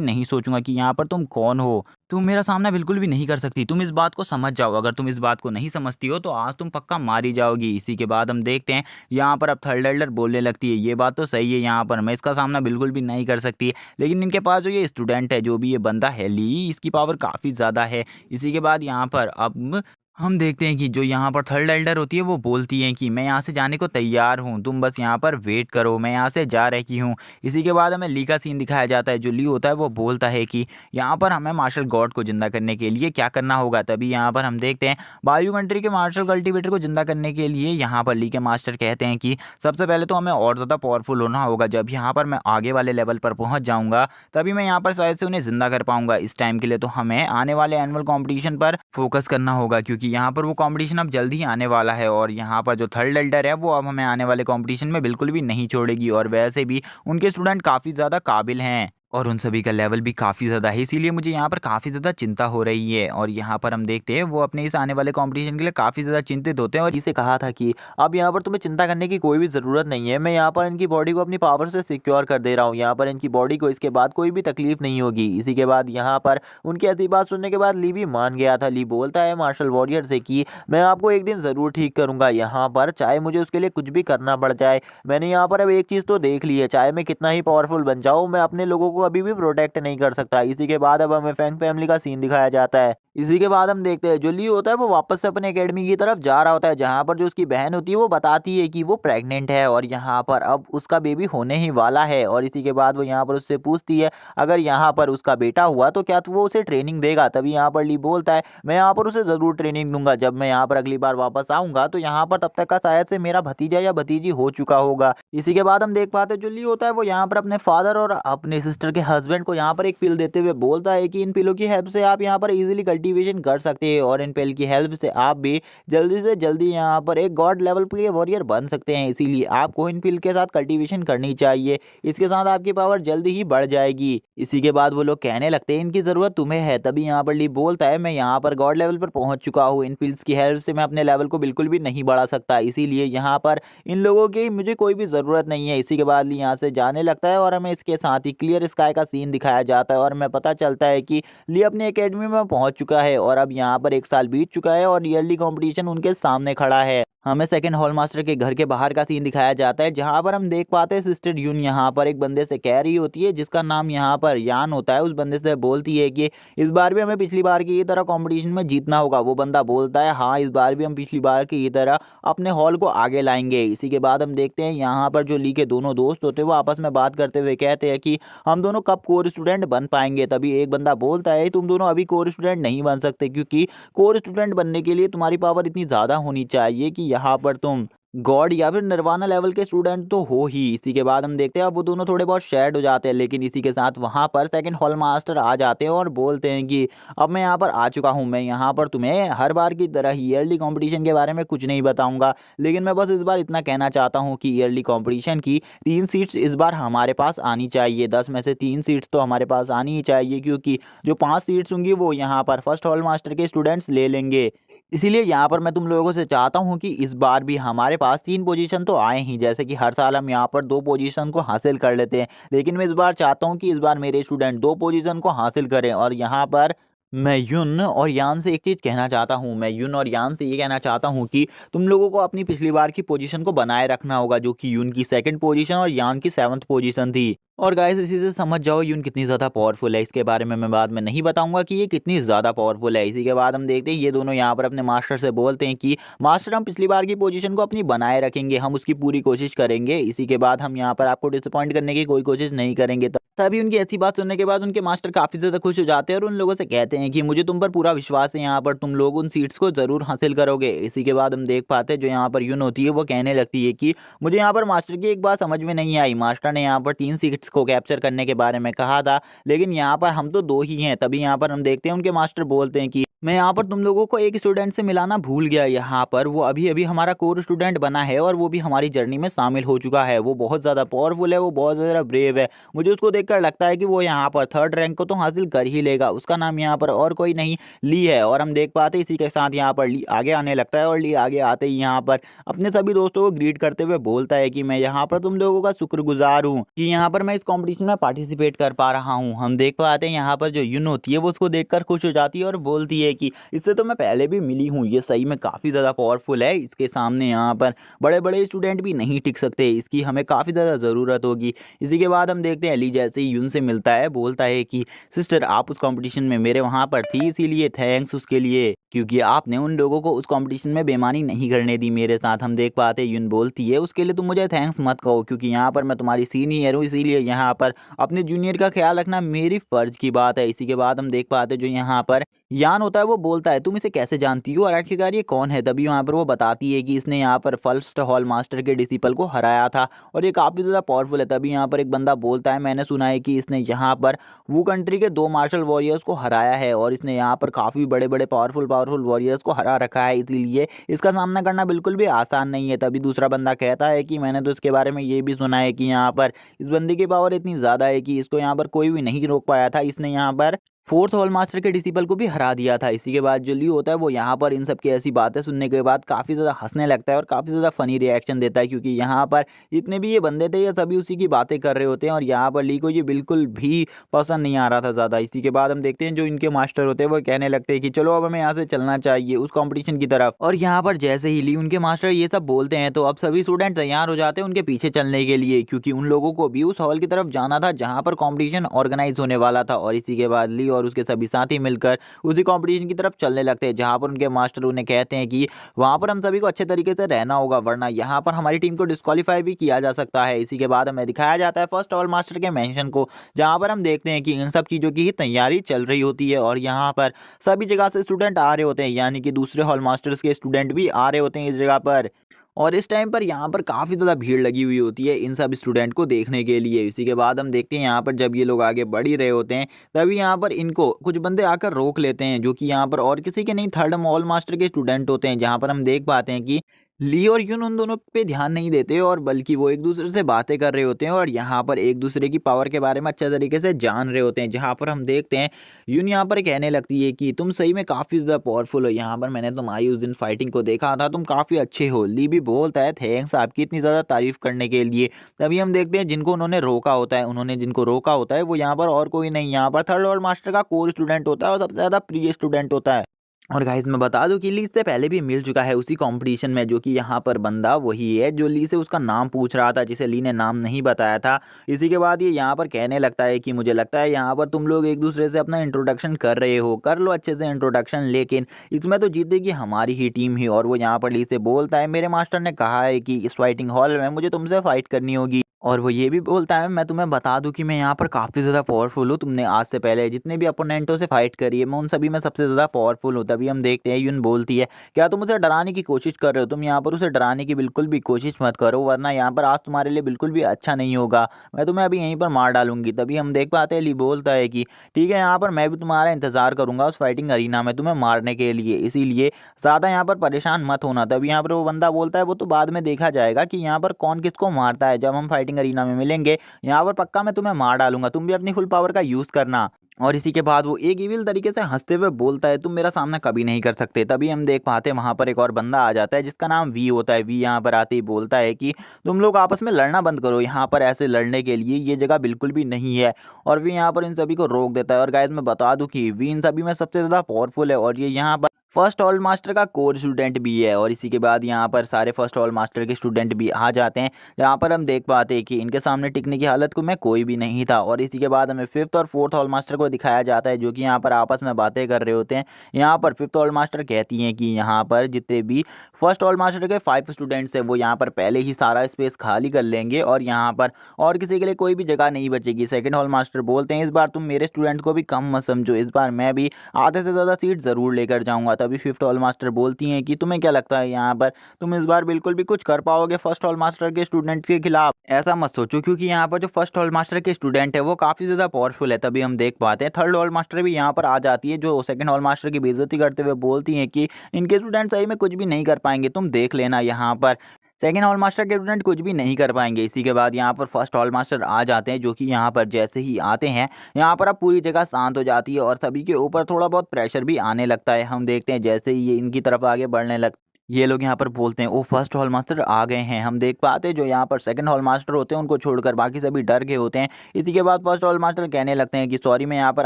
नहीं सोचूंगा कि यहाँ पर तुम कौन हो, तुम मेरा सामना बिल्कुल भी नहीं कर सकती, तुम इस बात को समझ जाओ, अगर तुम इस बात को नहीं समझती हो तो आज तुम पक्का मारी जाओगी। इसी के बाद हम देखते हैं यहाँ पर अब थर्ड एल्डर बोलने लगती है, ये बात तो सही है यहाँ पर मैं इसका सामना बिल्कुल भी नहीं कर सकती, लेकिन इनके पास जो ये स्टूडेंट है, जो भी ये बंदा है ली, इसकी पावर काफ़ी ज़्यादा है। इसी के बाद यहाँ पर अब हम देखते हैं कि जो यहाँ पर थर्ड एल्डर होती है वो बोलती हैं कि मैं यहाँ से जाने को तैयार हूँ, तुम बस यहाँ पर वेट करो, मैं यहाँ से जा रही हूँ। इसी के बाद हमें ली का सीन दिखाया जाता है, जो ली होता है वो बोलता है कि यहाँ पर हमें मार्शल गॉड को जिंदा करने के लिए क्या करना होगा। तभी यहाँ पर हम देखते हैं वायु कंट्री के मार्शल कल्टीवेटर को जिंदा करने के लिए यहाँ पर ली के मास्टर कहते हैं कि सबसे पहले तो हमें और ज़्यादा पावरफुल होना होगा, जब यहाँ पर मैं आगे वाले लेवल पर पहुँच जाऊँगा तभी मैं यहाँ पर शायद से उन्हें जिंदा कर पाऊँगा। इस टाइम के लिए तो हमें आने वाले एनुअल कॉम्पिटिशन पर फोकस करना होगा, क्योंकि यहाँ पर वो कॉम्पिटिशन अब जल्दी ही आने वाला है, और यहाँ पर जो थर्ड एल्डर है वो अब हमें आने वाले कंपटीशन में बिल्कुल भी नहीं छोड़ेगी, और वैसे भी उनके स्टूडेंट काफ़ी ज़्यादा काबिल हैं और उन सभी का लेवल भी काफ़ी ज़्यादा है, इसीलिए मुझे यहाँ पर काफ़ी ज़्यादा चिंता हो रही है। और यहाँ पर हम देखते हैं वो अपने इस आने वाले कंपटीशन के लिए काफ़ी ज़्यादा चिंतित होते हैं, और इसे कहा था कि अब यहाँ पर तुम्हें चिंता करने की कोई भी ज़रूरत नहीं है, मैं यहाँ पर इनकी बॉडी को अपनी पावर से सिक्योर कर दे रहा हूँ, यहाँ पर इनकी बॉडी को इसके बाद कोई भी तकलीफ नहीं होगी। इसी के बाद यहाँ पर उनकी ऐसी बात सुनने के बाद ली भी मान गया था। ली बोलता है मार्शल वॉरियर से कि मैं आपको एक दिन ज़रूर ठीक करूँगा, यहाँ पर चाहे मुझे उसके लिए कुछ भी करना पड़ जाए। मैंने यहाँ पर अब एक चीज़ तो देख ली है, चाहे मैं कितना ही पावरफुल बन जाऊँ मैं अपने लोगों को अभी भी प्रोटेक्ट नहीं कर सकता। इसी के बाद अब हमें फैंग फैमिली का सीन दिखाया जाता है। इसी के बाद हम देखते हैं जो ली होता है वो वापस से अपने एकेडमी की तरफ जा रहा होता है, जहाँ पर जो उसकी बहन होती है वो बताती है कि वो प्रेग्नेंट है और यहाँ पर अब उसका बेबी होने ही वाला है। और इसी के बाद वो यहाँ पर उससे पूछती है अगर यहाँ पर उसका बेटा हुआ तो क्या वो उसे ट्रेनिंग देगा। तभी यहाँ पर ली बोलता है मैं यहाँ पर उसे ज़रूर ट्रेनिंग दूंगा, जब मैं यहाँ पर अगली बार वापस आऊँगा तो यहाँ पर तब तक का शायद से मेरा भतीजा या भतीजी हो चुका होगा। इसी के बाद हम देख पाते हैं जो ली होता है वो यहाँ पर अपने फादर और अपने सिस्टर के हस्बैंड को यहाँ पर एक पिल देते हुए बोलता है कि इन पिलों की हेल्प से आप यहाँ पर इजीली कल्टीवेशन कर सकते हैं, और इन पिल की हेल्प से आप भी जल्दी से जल्दी यहाँ पर एक गॉड लेवल के वॉरियर बन सकते हैं। इसीलिए आपको इन पिल के साथ कल्टीवेशन करनी चाहिए, इसके साथ आपकी पावर जल्दी ही बढ़ जाएगी। इसी के बाद वो लोग कहने लगते हैं इनकी ज़रूरत तुम्हें है। तभी यहाँ पर ली बोलता है मैं यहाँ पर गॉड लेवल पर पहुँच चुका हूँ, इन पिल्स की हेल्प से मैं अपने लेवल को बिल्कुल भी नहीं बढ़ा सकता, इसीलिए यहाँ पर इन लोगों की मुझे कोई भी ज़रूरत नहीं है। इसी के बाद ली यहाँ से जाने लगता है और हमें इसके साथ ही क्लियर स्काई का सीन दिखाया जाता है, और हमें पता चलता है कि ली अपनी एकेडमी में पहुंच चुका है और अब यहाँ पर एक साल बीत चुका है और ईयरली कंपटीशन उनके सामने खड़ा है। हमें सेकंड हॉल मास्टर के घर के बाहर का सीन दिखाया जाता है, जहां पर हम देख पाते हैं सिस्टर यून यहाँ पर एक बंदे से कह रही होती है जिसका नाम यहाँ पर यान होता है। उस बंदे से बोलती है कि इस बार भी हमें पिछली बार की तरह कंपटीशन में जीतना होगा। वो बंदा बोलता है हाँ इस बार भी हम पिछली बार की तरह अपने हॉल को आगे लाएंगे। इसी के बाद हम देखते हैं यहाँ पर जो ली के दोनों दोस्त होते हैं वो आपस में बात करते हुए कहते हैं कि हम दोनों कब कोर स्टूडेंट बन पाएंगे। तभी एक बंदा बोलता है तुम दोनों अभी कोर स्टूडेंट नहीं बन सकते, क्योंकि कोर स्टूडेंट बनने के लिए तुम्हारी पावर इतनी ज़्यादा होनी चाहिए कि यहाँ पर तुम गॉड या फिर निर्वाणा लेवल के स्टूडेंट तो हो ही। इसी के बाद हम देखते हैं अब वो दोनों थोड़े बहुत शेड हो जाते हैं, लेकिन इसी के साथ वहाँ पर सेकंड हॉल मास्टर आ जाते हैं और बोलते हैं कि अब मैं यहाँ पर आ चुका हूँ, मैं यहाँ पर तुम्हें हर बार की तरह ही ईयरली कंपटीशन के बारे में कुछ नहीं बताऊंगा, लेकिन मैं बस इस बार इतना कहना चाहता हूँ कि ईयरली कंपटीशन की 3 सीट्स इस बार हमारे पास आनी चाहिए। 10 में से 3 सीट्स तो हमारे पास आनी ही चाहिए, क्योंकि जो 5 सीट्स होंगी वो यहाँ पर फर्स्ट हॉल मास्टर के स्टूडेंट्स ले लेंगे। इसीलिए यहाँ पर मैं तुम लोगों से चाहता हूँ कि इस बार भी हमारे पास 3 पोजीशन तो आए ही, जैसे कि हर साल हम यहाँ पर 2 पोजीशन को हासिल कर लेते हैं, लेकिन मैं इस बार चाहता हूँ कि इस बार मेरे स्टूडेंट 2 पोजीशन को हासिल करें। और यहाँ पर मैं युन और यान से एक चीज़ कहना चाहता हूँ, मैं युन और यान से ये कहना चाहता हूँ कि तुम लोगों को अपनी पिछली बार की पोजीशन को बनाए रखना होगा, जो कि युन की सेकंड पोजीशन और यान की 7th पोजीशन थी। और गाइस इसी से समझ जाओ युन कितनी ज़्यादा पावरफुल है। इसके बारे में मैं बाद में नहीं बताऊंगा कि ये कितनी ज़्यादा पावरफुल है। इसी के बाद हम देखते हैं ये दोनों यहाँ पर अपने मास्टर से बोलते हैं कि मास्टर हम पिछली बार की पोजीशन को अपनी बनाए रखेंगे, हम उसकी पूरी कोशिश करेंगे। इसी के बाद हम यहाँ पर आपको डिसअपॉइंट करने की कोई कोशिश नहीं करेंगे। तभी उनकी ऐसी बात सुनने के बाद उनके मास्टर काफ़ी ज़्यादा खुश हो जाते हैं और उन लोगों से कहते हैं कि मुझे तुम पर पूरा विश्वास है, यहाँ पर तुम लोग उन सीट्स को ज़रूर हासिल करोगे। इसी के बाद हम देख पाते हैं जो यहाँ पर युन होती है वो कहने लगती है कि मुझे यहाँ पर मास्टर की एक बात समझ में नहीं आई। मास्टर ने यहाँ पर 3 सीट्स को कैप्चर करने के बारे में कहा था, लेकिन यहाँ पर हम तो 2 ही हैं। तभी यहाँ पर हम देखते हैं उनके मास्टर बोलते हैं कि मैं यहाँ पर तुम लोगों को एक स्टूडेंट से मिलाना भूल गया। यहाँ पर वो अभी अभी हमारा कोर स्टूडेंट बना है और वो भी हमारी जर्नी में शामिल हो चुका है। वो बहुत ज़्यादा पावरफुल है, वो बहुत ज़्यादा ब्रेव है। मुझे उसको देखकर लगता है कि वो यहाँ पर 3rd रैंक को तो हासिल कर ही लेगा। उसका नाम यहाँ पर और कोई नहीं ली है। और हम देख पाते इसी के साथ यहाँ पर ली आगे आने लगता है और ली आगे आते ही यहाँ पर अपने सभी दोस्तों को ग्रीट करते हुए बोलता है कि मैं यहाँ पर तुम लोगों का शुक्रगुजार हूँ कि यहाँ पर मैं इस कंपटीशन में पार्टिसिपेट कर पा रहा हूँ। हम देख पाते हैं यहाँ पर जो युन होती है वो उसको देखकर खुश हो जाती है और बोलती है कि इससे तो मैं पहले भी मिली हूँ, ये सही में काफ़ी ज़्यादा पावरफुल है। इसके सामने यहाँ पर बड़े बड़े स्टूडेंट भी नहीं टिक सकते, इसकी हमें काफ़ी ज़्यादा ज़रूरत होगी। इसी के बाद हम देखते हैं ली जैसे ही युन से मिलता है बोलता है कि सिस्टर आप उस कंपटीशन में मेरे वहाँ पर थी, इसीलिए थैंक्स उसके लिए, क्योंकि आपने उन लोगों को उस कंपटीशन में बेईमानी नहीं करने दी मेरे साथ। हम देख पाते हैं युन बोलती है उसके लिए तुम मुझे थैंक्स मत कहो, क्योंकि यहाँ पर मैं तुम्हारी सीनियर हूँ, इसीलिए यहाँ पर अपने जूनियर का ख्याल रखना मेरी फ़र्ज की बात है। इसी के बाद हम देख पाते हैं जो यहाँ पर यान होता है वो बोलता है तुम इसे कैसे जानती हो और आखिरकार ये कौन है। तभी वहाँ पर वो बताती है कि इसने यहाँ पर फर्स्ट हॉल मास्टर के डिसिपल को हराया था और ये काफ़ी ज़्यादा पावरफुल है। तभी यहाँ पर एक बंदा बोलता है मैंने सुना है कि इसने यहाँ पर वो कंट्री के 2 मार्शल वॉरियर्स को हराया है और इसने यहाँ पर काफ़ी बड़े बड़े पावरफुल वॉरियर्स को हरा रखा है, इसीलिए इसका सामना करना बिल्कुल भी आसान नहीं है। तभी दूसरा बंदा कहता है कि मैंने तो इसके बारे में ये भी सुना है कि यहाँ पर इस बंदे की पावर इतनी ज़्यादा है कि इसको यहाँ पर कोई भी नहीं रोक पाया था, इसने यहाँ पर 4th हॉल मास्टर के डिसिपल को भी हरा दिया था। इसी के बाद जो ली होता है वो यहाँ पर इन सब की ऐसी बातें सुनने के बाद काफ़ी ज़्यादा हंसने लगता है और काफ़ी ज़्यादा फनी रिएक्शन देता है, क्योंकि यहाँ पर जितने भी ये बंदे थे ये सभी उसी की बातें कर रहे होते हैं और यहाँ पर ली को ये बिल्कुल भी पसंद नहीं आ रहा था ज़्यादा। इसी के बाद हम देखते हैं जो इनके मास्टर होते हैं वो कहने लगते हैं कि चलो अब हमें यहाँ से चलना चाहिए उस कॉम्पिटिशन की तरफ। और यहाँ पर जैसे ही ली उनके मास्टर ये सब बोलते हैं तो अब सभी स्टूडेंट तैयार हो जाते हैं उनके पीछे चलने के लिए, क्योंकि उन लोगों को भी उस हॉल की तरफ जाना था जहाँ पर कॉम्पिटिशन ऑर्गेनाइज होने वाला था। और इसी के बाद ली और उसके सभी साथी मिलकर उसी कंपटीशन की तरफ चलने लगते हैं, जहां पर उनके मास्टर उन्हें कहते हैं कि वहां पर हम सभी को अच्छे तरीके से रहना होगा, वरना यहां पर हमारी टीम को डिस्क्वालीफाई भी किया जा सकता है। इसी के बाद हमें दिखाया जाता है फर्स्ट हॉल मास्टर के मेंशन को, जहां पर हम देखते हैं कि इन सब चीज़ों की ही तैयारी चल रही होती है और यहाँ पर सभी जगह से स्टूडेंट आ रहे होते हैं, यानी कि दूसरे हॉल मास्टर्स के स्टूडेंट भी आ रहे होते हैं इस जगह पर। और इस टाइम पर यहाँ पर काफ़ी ज़्यादा भीड़ लगी हुई होती है इन सब स्टूडेंट को देखने के लिए। इसी के बाद हम देखते हैं यहाँ पर जब ये लोग आगे बढ़ ही रहे होते हैं तभी यहाँ पर इनको कुछ बंदे आकर रोक लेते हैं, जो कि यहाँ पर और किसी के नहीं 3rd हॉल मास्टर के स्टूडेंट होते हैं। जहाँ पर हम देख पाते हैं कि ली और युन उन दोनों पे ध्यान नहीं देते और बल्कि वो एक दूसरे से बातें कर रहे होते हैं और यहाँ पर एक दूसरे की पावर के बारे में अच्छे तरीके से जान रहे होते हैं। जहाँ पर हम देखते हैं युन यहाँ पर कहने लगती है कि तुम सही में काफ़ी ज़्यादा पावरफुल हो, यहाँ पर मैंने तुम्हारी उस दिन फाइटिंग को देखा था, तुम काफ़ी अच्छे हो। ली भी बोलता है थैंक्स आपकी इतनी ज़्यादा तारीफ करने के लिए। तभी हम देखते हैं जिनको उन्होंने रोका होता है, उन्होंने जिनको रोका होता है वो यहाँ पर और कोई नहीं, यहाँ पर 3rd हॉल मास्टर का कोर स्टूडेंट होता है और सबसे ज़्यादा प्रिय स्टूडेंट होता है। और गाइस मैं बता दूं कि ली से पहले भी मिल चुका है उसी कंपटीशन में, जो कि यहाँ पर बंदा वही है जो ली से उसका नाम पूछ रहा था, जिसे ली ने नाम नहीं बताया था। इसी के बाद ये यहाँ पर कहने लगता है कि मुझे लगता है यहाँ पर तुम लोग एक दूसरे से अपना इंट्रोडक्शन कर रहे हो, कर लो अच्छे से इंट्रोडक्शन, लेकिन इसमें तो जीतेगी हमारी ही टीम ही। और वो यहाँ पर ली से बोलता है मेरे मास्टर ने कहा है कि इस फाइटिंग हॉल में मुझे तुमसे फाइट करनी होगी और वो ये भी बोलता है, मैं तुम्हें बता दूं कि मैं यहाँ पर काफ़ी ज़्यादा पावरफुल हूँ, तुमने आज से पहले जितने भी अपोनेंटों से फाइट करी है मैं उन सभी में सबसे ज़्यादा पावरफुल हूँ। तभी हम देखते हैं यून बोलती है, क्या तुम उसे डराने की कोशिश कर रहे हो? तुम यहाँ पर उसे डराने की बिल्कुल भी कोशिश मत करो, वरना यहाँ पर आज तुम्हारे लिए बिल्कुल भी अच्छा नहीं होगा, मैं तुम्हें अभी यहीं पर मार डालूंगी। तभी हम देख पाते हैं ली बोलता है कि ठीक है, यहाँ पर मैं भी तुम्हारा इंतजार करूंगा उस फाइटिंग अरीना में तुम्हें मारने के लिए, इसीलिए ज़्यादा यहाँ पर परेशान मत होना। तभी यहाँ पर वो बंदा बोलता है, वो तो बाद में देखा जाएगा कि यहाँ पर कौन किसको मारता है, जब हम फाइटिंग अरीना में मिलेंगे यहाँ पर पक्का मैं तुम्हें मार डालूंगा, तुम भी अपनी फुल पावर का यूज करना। और इसी के बाद वो एक इविल तरीके से हंसते हुए बोलता है, तुम मेरा सामना कभी नहीं कर सकते। तभी हम देख पाते हैं वहां पर एक और बंदा आ जाता है जिसका नाम वी होता है। वी यहाँ पर आते ही बोलता है कि तुम लोग आपस में लड़ना बंद करो, यहाँ पर ऐसे लड़ने के लिए ये जगह बिल्कुल भी नहीं है। और वी यहाँ पर इन सभी को रोक देता है। और गाइस मैं बता दूं कि वी इन सभी में सबसे ज्यादा पावरफुल है और ये यहाँ पर फर्स्ट ऑल मास्टर का कोर स्टूडेंट भी है। और इसी के बाद यहाँ पर सारे फर्स्ट ऑल मास्टर के स्टूडेंट भी आ जाते हैं, जहाँ पर हम देख पाते हैं कि इनके सामने टिकने की हालत को में कोई भी नहीं था। और इसी के बाद हमें फिफ्थ और फोर्थ हॉल मास्टर को दिखाया जाता है, जो कि यहाँ पर आपस में बातें कर रहे होते हैं। यहाँ पर फिफ्थ हॉल मास्टर कहती हैं कि यहाँ पर जितने भी फर्स्ट हॉल मास्टर के 5 स्टूडेंट्स हैं वो यहाँ पर पहले ही सारा स्पेस खाली कर लेंगे और यहाँ पर और किसी के लिए कोई भी जगह नहीं बचेगी। सेकेंड हॉल मास्टर बोलते हैं, इस बार तुम मेरे स्टूडेंट्स को भी कम मत समझो, इस बार मैं भी आधे से ज़्यादा सीट ज़रूर लेकर जाऊंगा। तभी फिफ्थ हॉल मास्टर बोलती हैं कि तुम्हें क्या लगता है यहाँ पर तुम इस बार बिल्कुल भी कुछ कर पाओगे फर्स्ट हॉल मास्टर के स्टूडेंट के खिलाफ? ऐसा मत सोचो, क्योंकि यहाँ पर जो फर्स्ट हॉल मास्टर के स्टूडेंट है वो काफ़ी ज़्यादा पावरफुल है। तभी हम देख पाते हैं थर्ड हॉल मास्टर भी यहाँ पर आ जाती है, जो सेकंड हॉल मास्टर की बेइज्जती करते हुए बोलती हैं कि इनके स्टूडेंट सही में कुछ भी नहीं कर पाएंगे, तुम देख लेना यहाँ पर सेकेंड हॉल मास्टर के स्टूडेंट कुछ भी नहीं कर पाएंगे। इसी के बाद यहाँ पर फर्स्ट हॉल मास्टर आ जाते हैं, जो कि यहाँ पर जैसे ही आते हैं यहाँ पर अब पूरी जगह शांत हो जाती है और सभी के ऊपर थोड़ा बहुत प्रेशर भी आने लगता है। हम देखते हैं जैसे ही ये इनकी तरफ आगे बढ़ने लग ये लोग यहाँ पर बोलते हैं, ओ फर्स्ट हॉल मास्टर आ गए हैं। हम देख पाते हैं जो यहाँ पर सेकंड हॉल मास्टर होते हैं उनको छोड़कर बाकी सभी डर गए होते हैं। इसी के बाद फर्स्ट हॉल मास्टर कहने लगते हैं कि सॉरी मैं यहाँ पर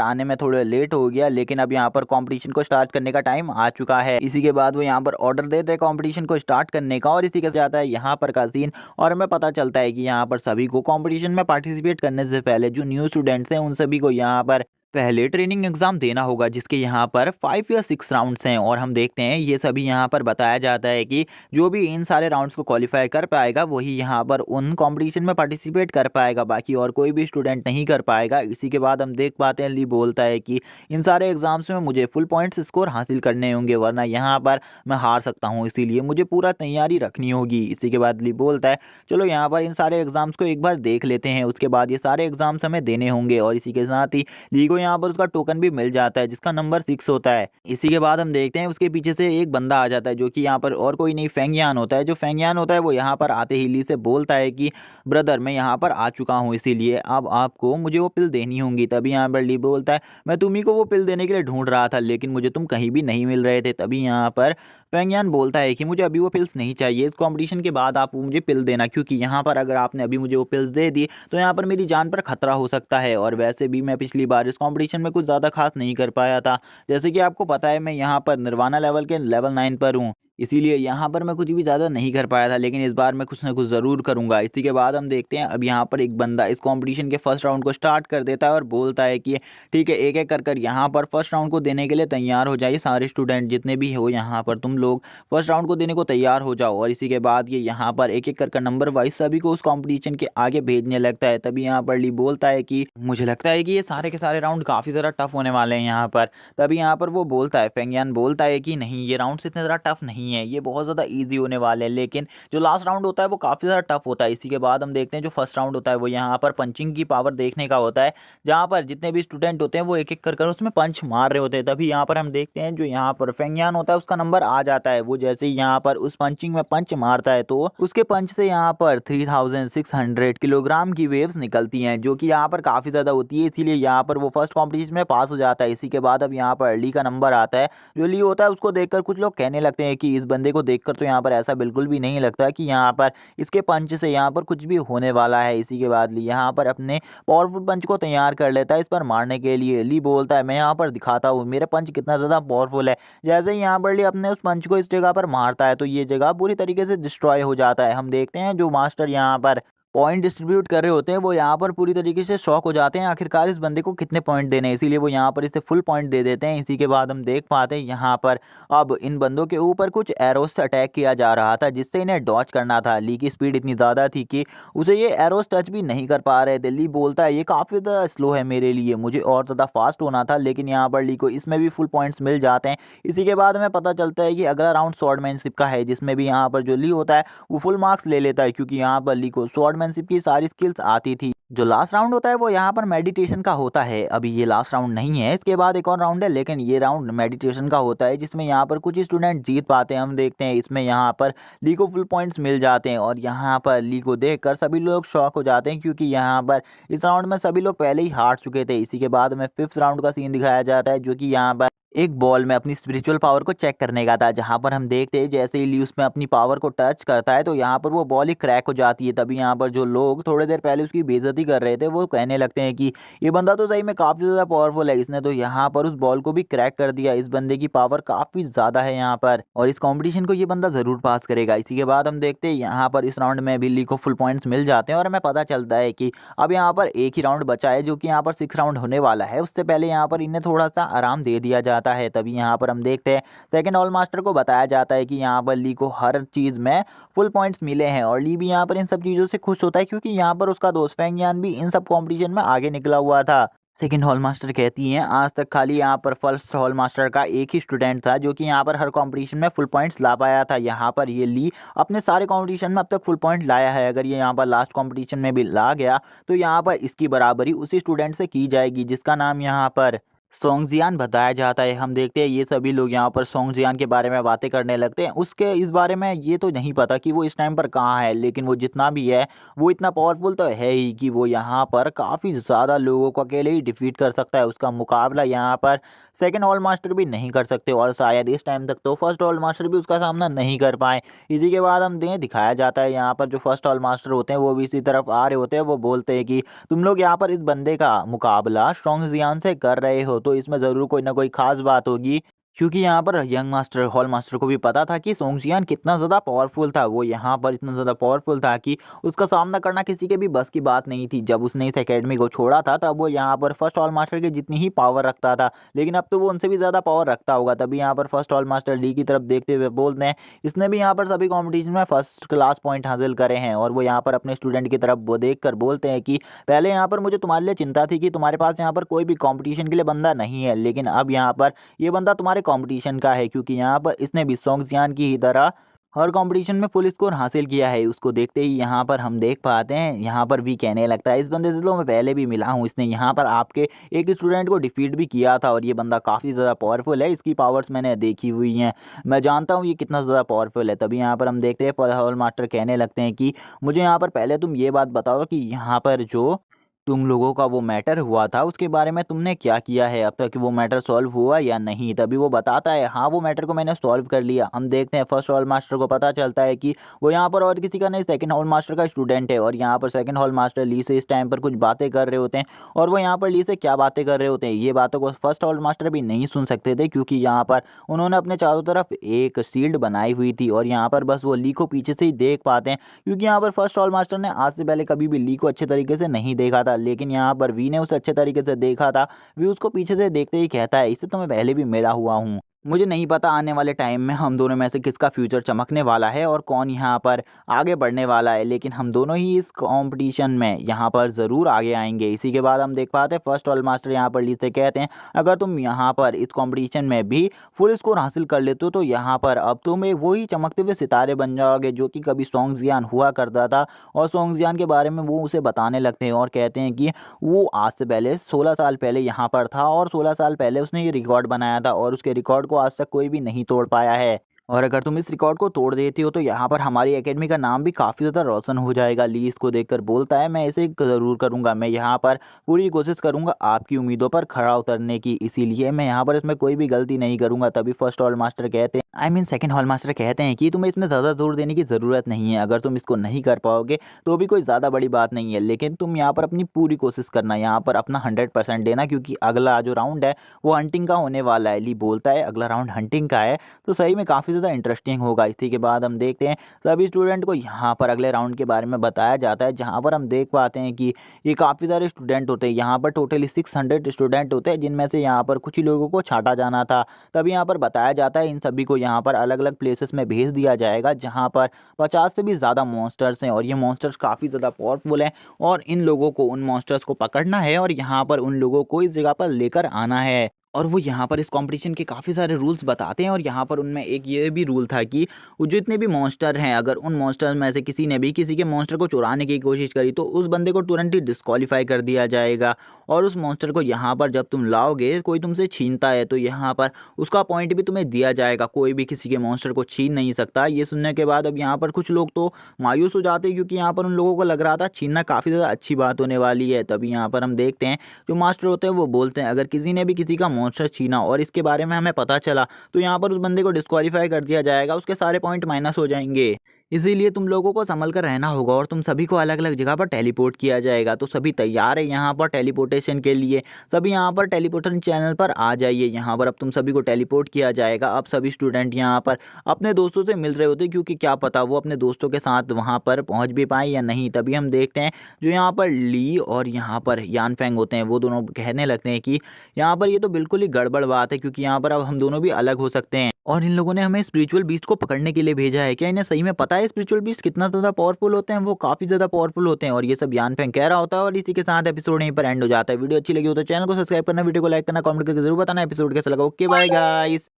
आने में थोड़ा लेट हो गया, लेकिन अब यहाँ पर कंपटीशन को स्टार्ट करने का टाइम आ चुका है। इसी के बाद वो यहाँ पर ऑर्डर देते हैं कंपटीशन को स्टार्ट करने का और इसी के जाता है यहाँ पर का सीन और हमें पता चलता है कि यहाँ पर सभी को कॉम्पिटिशन में पार्टिसिपेट करने से पहले जो न्यू स्टूडेंट्स हैं उन सभी को यहाँ पर पहले ट्रेनिंग एग्जाम देना होगा, जिसके यहाँ पर 5 या 6 राउंड्स हैं। और हम देखते हैं ये सभी यहाँ पर बताया जाता है कि जो भी इन सारे राउंड्स को क्वालिफाई कर पाएगा वही यहाँ पर उन कंपटीशन में पार्टिसिपेट कर पाएगा, बाकी और कोई भी स्टूडेंट नहीं कर पाएगा। इसी के बाद हम देख पाते हैं ली बोलता है कि इन सारे एग्जाम्स में मुझे फुल पॉइंट्स स्कोर हासिल करने होंगे, वरना यहाँ पर मैं हार सकता हूँ, इसीलिए मुझे पूरा तैयारी रखनी होगी। इसी के बाद ली बोलता है चलो यहाँ पर इन सारे एग्जाम्स को एक बार देख लेते हैं, उसके बाद ये सारे एग्जाम्स हमें देने होंगे। और इसी के साथ ही ली को यहाँ पर उसका टोकन भी मिल जाता है जिसका नंबर 6 होता है। इसी के बाद हम देखते हैं उसके पीछे से एक बंदा आ जाता है, जो कि यहाँ पर और कोई नहीं फेंगयान होता है। जो फेंगयान होता है वो यहाँ पर आते ही ली से बोलता है कि ब्रदर मैं यहाँ पर आ चुका हूँ, इसीलिए अब आपको मुझे वो पिल देनी होंगी। तभी यहाँ पर ली बोलता है मैं तुम्ही को वो पिल देने के लिए ढूंढ रहा था, लेकिन मुझे तुम कहीं भी नहीं मिल रहे थे। तभी यहाँ पर फेंगयान बोलता है कि मुझे अभी वो पिल्स नहीं चाहिए, इस कंपटीशन के बाद आप मुझे पिल देना, क्योंकि यहाँ पर अगर आपने अभी मुझे वो पिल्स दे दी तो यहाँ पर मेरी जान पर खतरा हो सकता है। और वैसे भी मैं पिछली बार इस कंपटीशन में कुछ ज़्यादा खास नहीं कर पाया था, जैसे कि आपको पता है मैं यहाँ पर निर्वाणा लेवल के लेवल 9 पर हूँ, इसीलिए यहाँ पर मैं कुछ भी ज़्यादा नहीं कर पाया था, लेकिन इस बार मैं कुछ ना कुछ ज़रूर करूँगा। इसी के बाद हम देखते हैं अब यहाँ पर एक बंदा इस कंपटीशन के फर्स्ट राउंड को स्टार्ट कर देता है और बोलता है कि ठीक है एक एक कर यहाँ पर फर्स्ट राउंड को देने के लिए तैयार हो जाइए, सारे स्टूडेंट जितने भी हो यहाँ पर तुम लोग फर्स्ट राउंड को देने को तैयार हो जाओ। और इसी के बाद ये यहाँ पर एक एक कर नंबर वाइज सभी को उस कंपटीशन के आगे भेजने लगता है। तभी यहाँ पर ली बोलता है कि मुझे लगता है कि ये सारे के सारे राउंड काफ़ी ज़्यादा टफ होने वाले हैं यहाँ पर। तभी यहाँ पर वो बोलता है फेंगयान बोलता है कि नहीं ये राउंड इतने ज़्यादा टफ नहीं है, ये बहुत ज़्यादा ईजी होने वाले हैं, लेकिन जो लास्ट राउंड होता है वो काफ़ी ज़्यादा टफ होता है। इसी के बाद हम देखते हैं जो फर्स्ट राउंड होता है वो यहाँ पर पंचिंग की पावर देखने का होता है, जहाँ पर जितने भी स्टूडेंट होते हैं वो एक एक कर उसमें पंच मार रहे होते हैं। तभी यहाँ पर हम देखते हैं जो यहाँ पर फेंगयान होता है उसका नंबर आ जाता है। वो जैसे ही यहाँ पर उस पंचिंग में पंच मारता है तो उसके पंच से यहाँ पर 3600 किलोग्राम की वेव्स निकलती हैं, जो कि यहाँ पर काफ़ी ज़्यादा होती है, इसीलिए यहाँ पर वो फर्स्ट कॉम्पिटिशन में पास हो जाता है। इसी के बाद अब यहाँ पर ली का नंबर आता है। जो ली होता है उसको देखकर कुछ लोग कहने लगते हैं कि इस बंदे को देखकर तो यहाँ पर ऐसा बिल्कुल भी नहीं लगता कि यहाँ पर इसके पंच से यहाँ पर कुछ भी होने वाला है। इसी के बाद ली यहाँ पर अपने पावरफुल पंच को तैयार कर लेता है इस पर मारने के लिए। ली बोलता है मैं यहाँ पर दिखाता हूँ मेरे पंच कितना ज़्यादा पावरफुल है। जैसे ही यहाँ पर ली अपने उस पंच को इस जगह पर मारता है तो ये जगह पूरी तरीके से डिस्ट्रॉय हो जाता है। हम देखते हैं जो मास्टर यहाँ पर पॉइंट डिस्ट्रीब्यूट कर रहे होते हैं वो यहाँ पर पूरी तरीके से शॉक हो जाते हैं आखिरकार इस बंदे को कितने पॉइंट देने हैं, इसीलिए वो यहाँ पर इसे फुल पॉइंट दे देते हैं। इसी के बाद हम देख पाते हैं यहाँ पर अब इन बंदों के ऊपर कुछ एरोस से अटैक किया जा रहा था जिससे इन्हें डॉच करना था। ली की स्पीड इतनी ज़्यादा थी कि उसे ये एरोस टच भी नहीं कर पा रहे थे। ली बोलता है ये काफ़ी ज़्यादा स्लो है मेरे लिए, मुझे और ज़्यादा फास्ट होना था, लेकिन यहाँ पर ली को इसमें भी फुल पॉइंट्स मिल जाते हैं। इसी के बाद हमें पता चलता है कि अगला राउंड स्वॉर्डमैनशिप का है जिसमें भी यहाँ पर जो ली होता है वो फुल मार्क्स ले लेता है क्योंकि यहाँ पर ली को स्वॉर्डमैनशिप की सारी स्किल्स आती थी। जो लास्ट राउंड होता है वो यहाँ पर मेडिटेशन का होता है। अभी ये लास्ट राउंड नहीं है, इसके बाद एक और राउंड है, लेकिन ये राउंड मेडिटेशन का होता है जिसमें यहाँ पर कुछ स्टूडेंट जीत पाते हैं। हम देखते हैं इसमें यहाँ पर ली को फुल पॉइंट्स मिल जाते हैं और यहाँ पर ली को देखकर सभी लोग शॉक हो जाते हैं क्योंकि यहाँ पर इस राउंड में सभी लोग पहले ही हार चुके थे। इसी के बाद में फिफ्थ राउंड का सीन दिखाया जाता है जो कि यहाँ पर एक बॉल में अपनी स्पिरिचुअल पावर को चेक करने का था, जहां पर हम देखते हैं जैसे ही ली उसमें अपनी पावर को टच करता है तो यहाँ पर वो बॉल ही क्रैक हो जाती है। तभी यहाँ पर जो लोग थोड़ी देर पहले उसकी बेइज्जती कर रहे थे वो कहने लगते हैं कि ये बंदा तो सही में काफ़ी ज़्यादा पावरफुल है, इसने तो यहाँ पर उस बॉल को भी क्रैक कर दिया, इस बंदे की पावर काफ़ी ज़्यादा है यहाँ पर और इस कॉम्पिटिशन को ये बंदा ज़रूर पास करेगा। इसी के बाद हम देखते हैं यहाँ पर इस राउंड में भी ली को फुल पॉइंट्स मिल जाते हैं और हमें पता चलता है कि अब यहाँ पर एक ही राउंड बचा है जो कि यहाँ पर 6 राउंड होने वाला है। उससे पहले यहाँ पर इन्हें थोड़ा सा आराम दे दिया जाता है। तभी यहाँ पर हम देखते हैं सेकंड हॉल मास्टर को बताया जाता है कि यहाँ पर ली को हर चीज़ में फुल पॉइंट्स मिले हैं और ली भी यहाँ पर इन सब चीज़ों से खुश होता है क्योंकि यहाँ पर उसका दोस्त फेंग यान भी इन सब कॉम्पिटिशन में आगे निकला हुआ था। सेकंड हॉल मास्टर कहती हैं आज तक खाली यहाँ पर फर्स्ट हॉल मास्टर का एक ही स्टूडेंट था जो कि यहाँ पर हर कंपटीशन में फुल पॉइंट्स ला पाया था। यहाँ पर ये ली अपने सारे कंपटीशन में अब तक फुल पॉइंट लाया है। अगर ये यहाँ पर लास्ट कंपटीशन में भी ला गया तो यहाँ पर इसकी बराबरी उसी स्टूडेंट से की जाएगी जिसका नाम यहाँ पर सोंगजियान बताया जाता है। हम देखते हैं ये सभी लोग यहाँ पर सोंगजियान के बारे में बातें करने लगते हैं। उसके इस बारे में ये तो नहीं पता कि वो इस टाइम पर कहाँ है, लेकिन वो जितना भी है वो इतना पावरफुल तो है ही कि वो यहाँ पर काफ़ी ज़्यादा लोगों को अकेले ही डिफीट कर सकता है। उसका मुकाबला यहाँ पर सेकंड हॉल मास्टर भी नहीं कर सकते और शायद इस टाइम तक तो फर्स्ट हॉल मास्टर भी उसका सामना नहीं कर पाए। इसी के बाद हम दिखाया जाता है यहाँ पर जो फर्स्ट हॉल मास्टर होते हैं वो भी इसी तरफ आ रहे होते हैं। वो बोलते हैं कि तुम लोग यहाँ पर इस बंदे का मुकाबला सोंगजियान से कर रहे हो तो इसमें ज़रूर कोई ना कोई खास बात होगी, क्योंकि यहाँ पर यंग मास्टर हॉल मास्टर को भी पता था कि सोंगजियान कितना ज़्यादा पावरफुल था। वो यहाँ पर इतना ज़्यादा पावरफुल था कि उसका सामना करना किसी के भी बस की बात नहीं थी। जब उसने इस एकेडमी को छोड़ा था तब वो यहाँ पर फर्स्ट हॉल मास्टर की जितनी ही पावर रखता था, लेकिन अब तो वो उनसे भी ज़्यादा पावर रखता होगा। तभी यहाँ पर फर्स्ट हॉल मास्टर ली की तरफ देखते हुए बोलते हैं इसने भी यहाँ पर सभी कॉम्पिटिशन में फर्स्ट क्लास पॉइंट हासिल करे हैं और वो यहाँ पर अपने स्टूडेंट की तरफ वो देख कर बोलते हैं कि पहले यहाँ पर मुझे तुम्हारे लिए चिंता थी कि तुम्हारे पास यहाँ पर कोई भी कॉम्पिटिशन के लिए बंदा नहीं है, लेकिन अब यहाँ पर ये बंदा तुम्हारे कॉम्पिटिशन का है क्योंकि यहाँ पर इसने भी सोंगजियान की ही तरह हर कंपटीशन में फुल स्कोर हासिल किया है। उसको देखते ही यहाँ पर हम देख पाते हैं यहाँ पर भी कहने लगता है इस बंदे से तो मैं पहले भी मिला हूँ, इसने यहाँ पर आपके एक स्टूडेंट को डिफीट भी किया था और ये बंदा काफ़ी ज़्यादा पावरफुल है, इसकी पावर्स मैंने देखी हुई हैं, मैं जानता हूँ ये कितना ज़्यादा पावरफुल है। तभी यहाँ पर हम देखते हैं फर्स्ट हॉल मास्टर कहने लगते हैं कि मुझे यहाँ पर पहले तुम ये बात बताओ कि यहाँ पर जो तुम लोगों का वो मैटर हुआ था उसके बारे में तुमने क्या किया है, अब तक वो मैटर सॉल्व हुआ या नहीं। तभी वो बताता है हाँ वो मैटर को मैंने सॉल्व कर लिया। हम देखते हैं फर्स्ट हॉल मास्टर को पता चलता है कि वो यहाँ पर और किसी का नहीं सेकंड हॉल मास्टर का स्टूडेंट है और यहाँ पर सेकंड हॉल मास्टर ली से इस टाइम पर कुछ बातें कर रहे होते हैं और वो यहाँ पर ली से क्या बातें कर रहे होते हैं ये बातों को फर्स्ट हॉल मास्टर भी नहीं सुन सकते थे क्योंकि यहाँ पर उन्होंने अपने चारों तरफ एक शील्ड बनाई हुई थी और यहाँ पर बस वो ली को पीछे से ही देख पाते हैं क्योंकि यहाँ पर फर्स्ट हॉल मास्टर ने आज से पहले कभी भी ली को अच्छे तरीके से नहीं देखा था, लेकिन यहाँ पर वी ने उसे अच्छे तरीके से देखा था। वी उसको पीछे से देखते ही कहता है इससे तो मैं पहले भी मिला हुआ हूँ, मुझे नहीं पता आने वाले टाइम में हम दोनों में से किसका फ्यूचर चमकने वाला है और कौन यहाँ पर आगे बढ़ने वाला है, लेकिन हम दोनों ही इस कंपटीशन में यहाँ पर ज़रूर आगे आएंगे। इसी के बाद हम देख पाते हैं फर्स्ट हॉल मास्टर यहाँ पर ली से कहते हैं अगर तुम यहाँ पर इस कंपटीशन में भी फुल स्कोर हासिल कर लेते हो तो यहाँ पर अब तुम एक वही चमकते हुए सितारे बन जाओगे जो कि कभी सोंगजियान हुआ करता था। और सोंगजियान के बारे में वो उसे बताने लगते हैं और कहते हैं कि वो आज से पहले 16 साल पहले यहाँ पर था और 16 साल पहले उसने ये रिकॉर्ड बनाया था और उसके रिकॉर्ड को आज तक कोई भी नहीं तोड़ पाया है और अगर तुम इस रिकॉर्ड को तोड़ देती हो तो यहाँ पर हमारी एकेडमी का नाम भी काफ़ी ज़्यादा रोशन हो जाएगा। ली इसको देखकर बोलता है मैं इसे ज़रूर करूँगा, मैं यहाँ पर पूरी कोशिश करूँगा आपकी उम्मीदों पर खरा उतरने की, इसीलिए मैं यहाँ पर इसमें कोई भी गलती नहीं करूँगा। तभी फर्स्ट हॉल मास्टर कहते हैं सेकंड हॉल मास्टर कहते हैं कि तुम्हें इसमें ज़्यादा ज़ोर देने की ज़रूरत नहीं है। अगर तुम इसको नहीं कर पाओगे तो भी कोई ज़्यादा बड़ी बात नहीं है, लेकिन तुम यहाँ पर अपनी पूरी कोशिश करना, यहाँ पर अपना 100% देना, क्योंकि अगला जो राउंड है वो हंटिंग का होने वाला है। ली बोलता है अगला राउंड हंटिंग का है, तो सही में काफ़ी ज़्यादा इंटरेस्टिंग होगा। इसी के बाद हम देखते हैं सभी स्टूडेंट को यहाँ पर अगले राउंड के बारे में बताया जाता है, जहाँ पर हम देख पाते हैं कि ये काफ़ी सारे स्टूडेंट होते हैं। यहाँ पर टोटली 600 स्टूडेंट होते हैं, जिनमें से यहाँ पर कुछ ही लोगों को छांटा जाना था। तभी यहाँ पर बताया जाता है इन सभी को यहाँ पर अलग अलग प्लेसेस में भेज दिया जाएगा, जहाँ पर 50 से भी ज़्यादा मॉन्स्टर्स हैं और ये मॉन्स्टर्स काफ़ी ज़्यादा पावरफुल हैं, और इन लोगों को उन मॉन्स्टर्स को पकड़ना है और यहाँ पर उन लोगों को इस जगह पर लेकर आना है। और वो यहाँ पर इस कंपटीशन के काफ़ी सारे रूल्स बताते हैं, और यहाँ पर उनमें एक ये भी रूल था कि वो जितने भी मॉन्स्टर हैं, अगर उन मॉन्स्टर में से किसी ने भी किसी के मॉन्स्टर को चुराने की कोशिश करी तो उस बंदे को तुरंत ही डिस्क्वालीफाई कर दिया जाएगा। और उस मॉन्स्टर को यहाँ पर जब तुम लाओगे, कोई तुमसे छीनता है तो यहाँ पर उसका पॉइंट भी तुम्हें दिया जाएगा। कोई भी किसी के मॉन्स्टर को छीन नहीं सकता। ये सुनने के बाद अब यहाँ पर कुछ लोग तो मायूस हो जाते हैं, क्योंकि यहाँ पर उन लोगों को लग रहा था छीनना काफ़ी ज़्यादा अच्छी बात होने वाली है। तभी यहाँ पर हम देखते हैं जो मास्टर होते हैं वो बोलते हैं अगर किसी ने भी किसी का मॉन्स्टर छीना और इसके बारे में हमें पता चला तो यहाँ पर उस बंदे को डिस्क्वालीफाई कर दिया जाएगा, उसके सारे पॉइंट माइनस हो जाएंगे। इसीलिए तुम लोगों को संभल कर रहना होगा और तुम सभी को अलग अलग जगह पर टेलीपोर्ट किया जाएगा। तो सभी तैयार है यहाँ पर टेलीपोर्टेशन के लिए। सभी यहाँ पर टेलीपोर्टेशन चैनल पर आ जाइए। यहाँ पर अब तुम सभी को टेलीपोर्ट किया जाएगा। अब सभी स्टूडेंट यहाँ पर अपने दोस्तों से मिल रहे होते, क्योंकि क्या पता वो अपने दोस्तों के साथ वहाँ पर पहुँच भी पाए या नहीं। तभी हम देखते हैं जो यहाँ पर ली और यहाँ पर यानफेंग होते हैं, वो दोनों कहने लगते हैं कि यहाँ पर ये तो बिल्कुल ही गड़बड़ बात है, क्योंकि यहाँ पर अब हम दोनों भी अलग हो सकते हैं और इन लोगों ने हमें स्पिरिचुअल बीस्ट को पकड़ने के लिए भेजा है। क्या इन्हें सही में पता है स्पिरिचुअल बीस्ट कितना ज़्यादा पावरफुल होते हैं? वो काफ़ी ज़्यादा पावरफुल होते हैं, और ये सब यान फेंग कह रहा होता है। और इसी के साथ एपिसोड यहीं पर एंड हो जाता है। वीडियो अच्छी लगी हो तो चैनल को सब्सक्राइब करना, वीडियो को लाइक करना, कमेंट करके जरूर बताना एपिसोड कैसा लगा। Okay bye guys.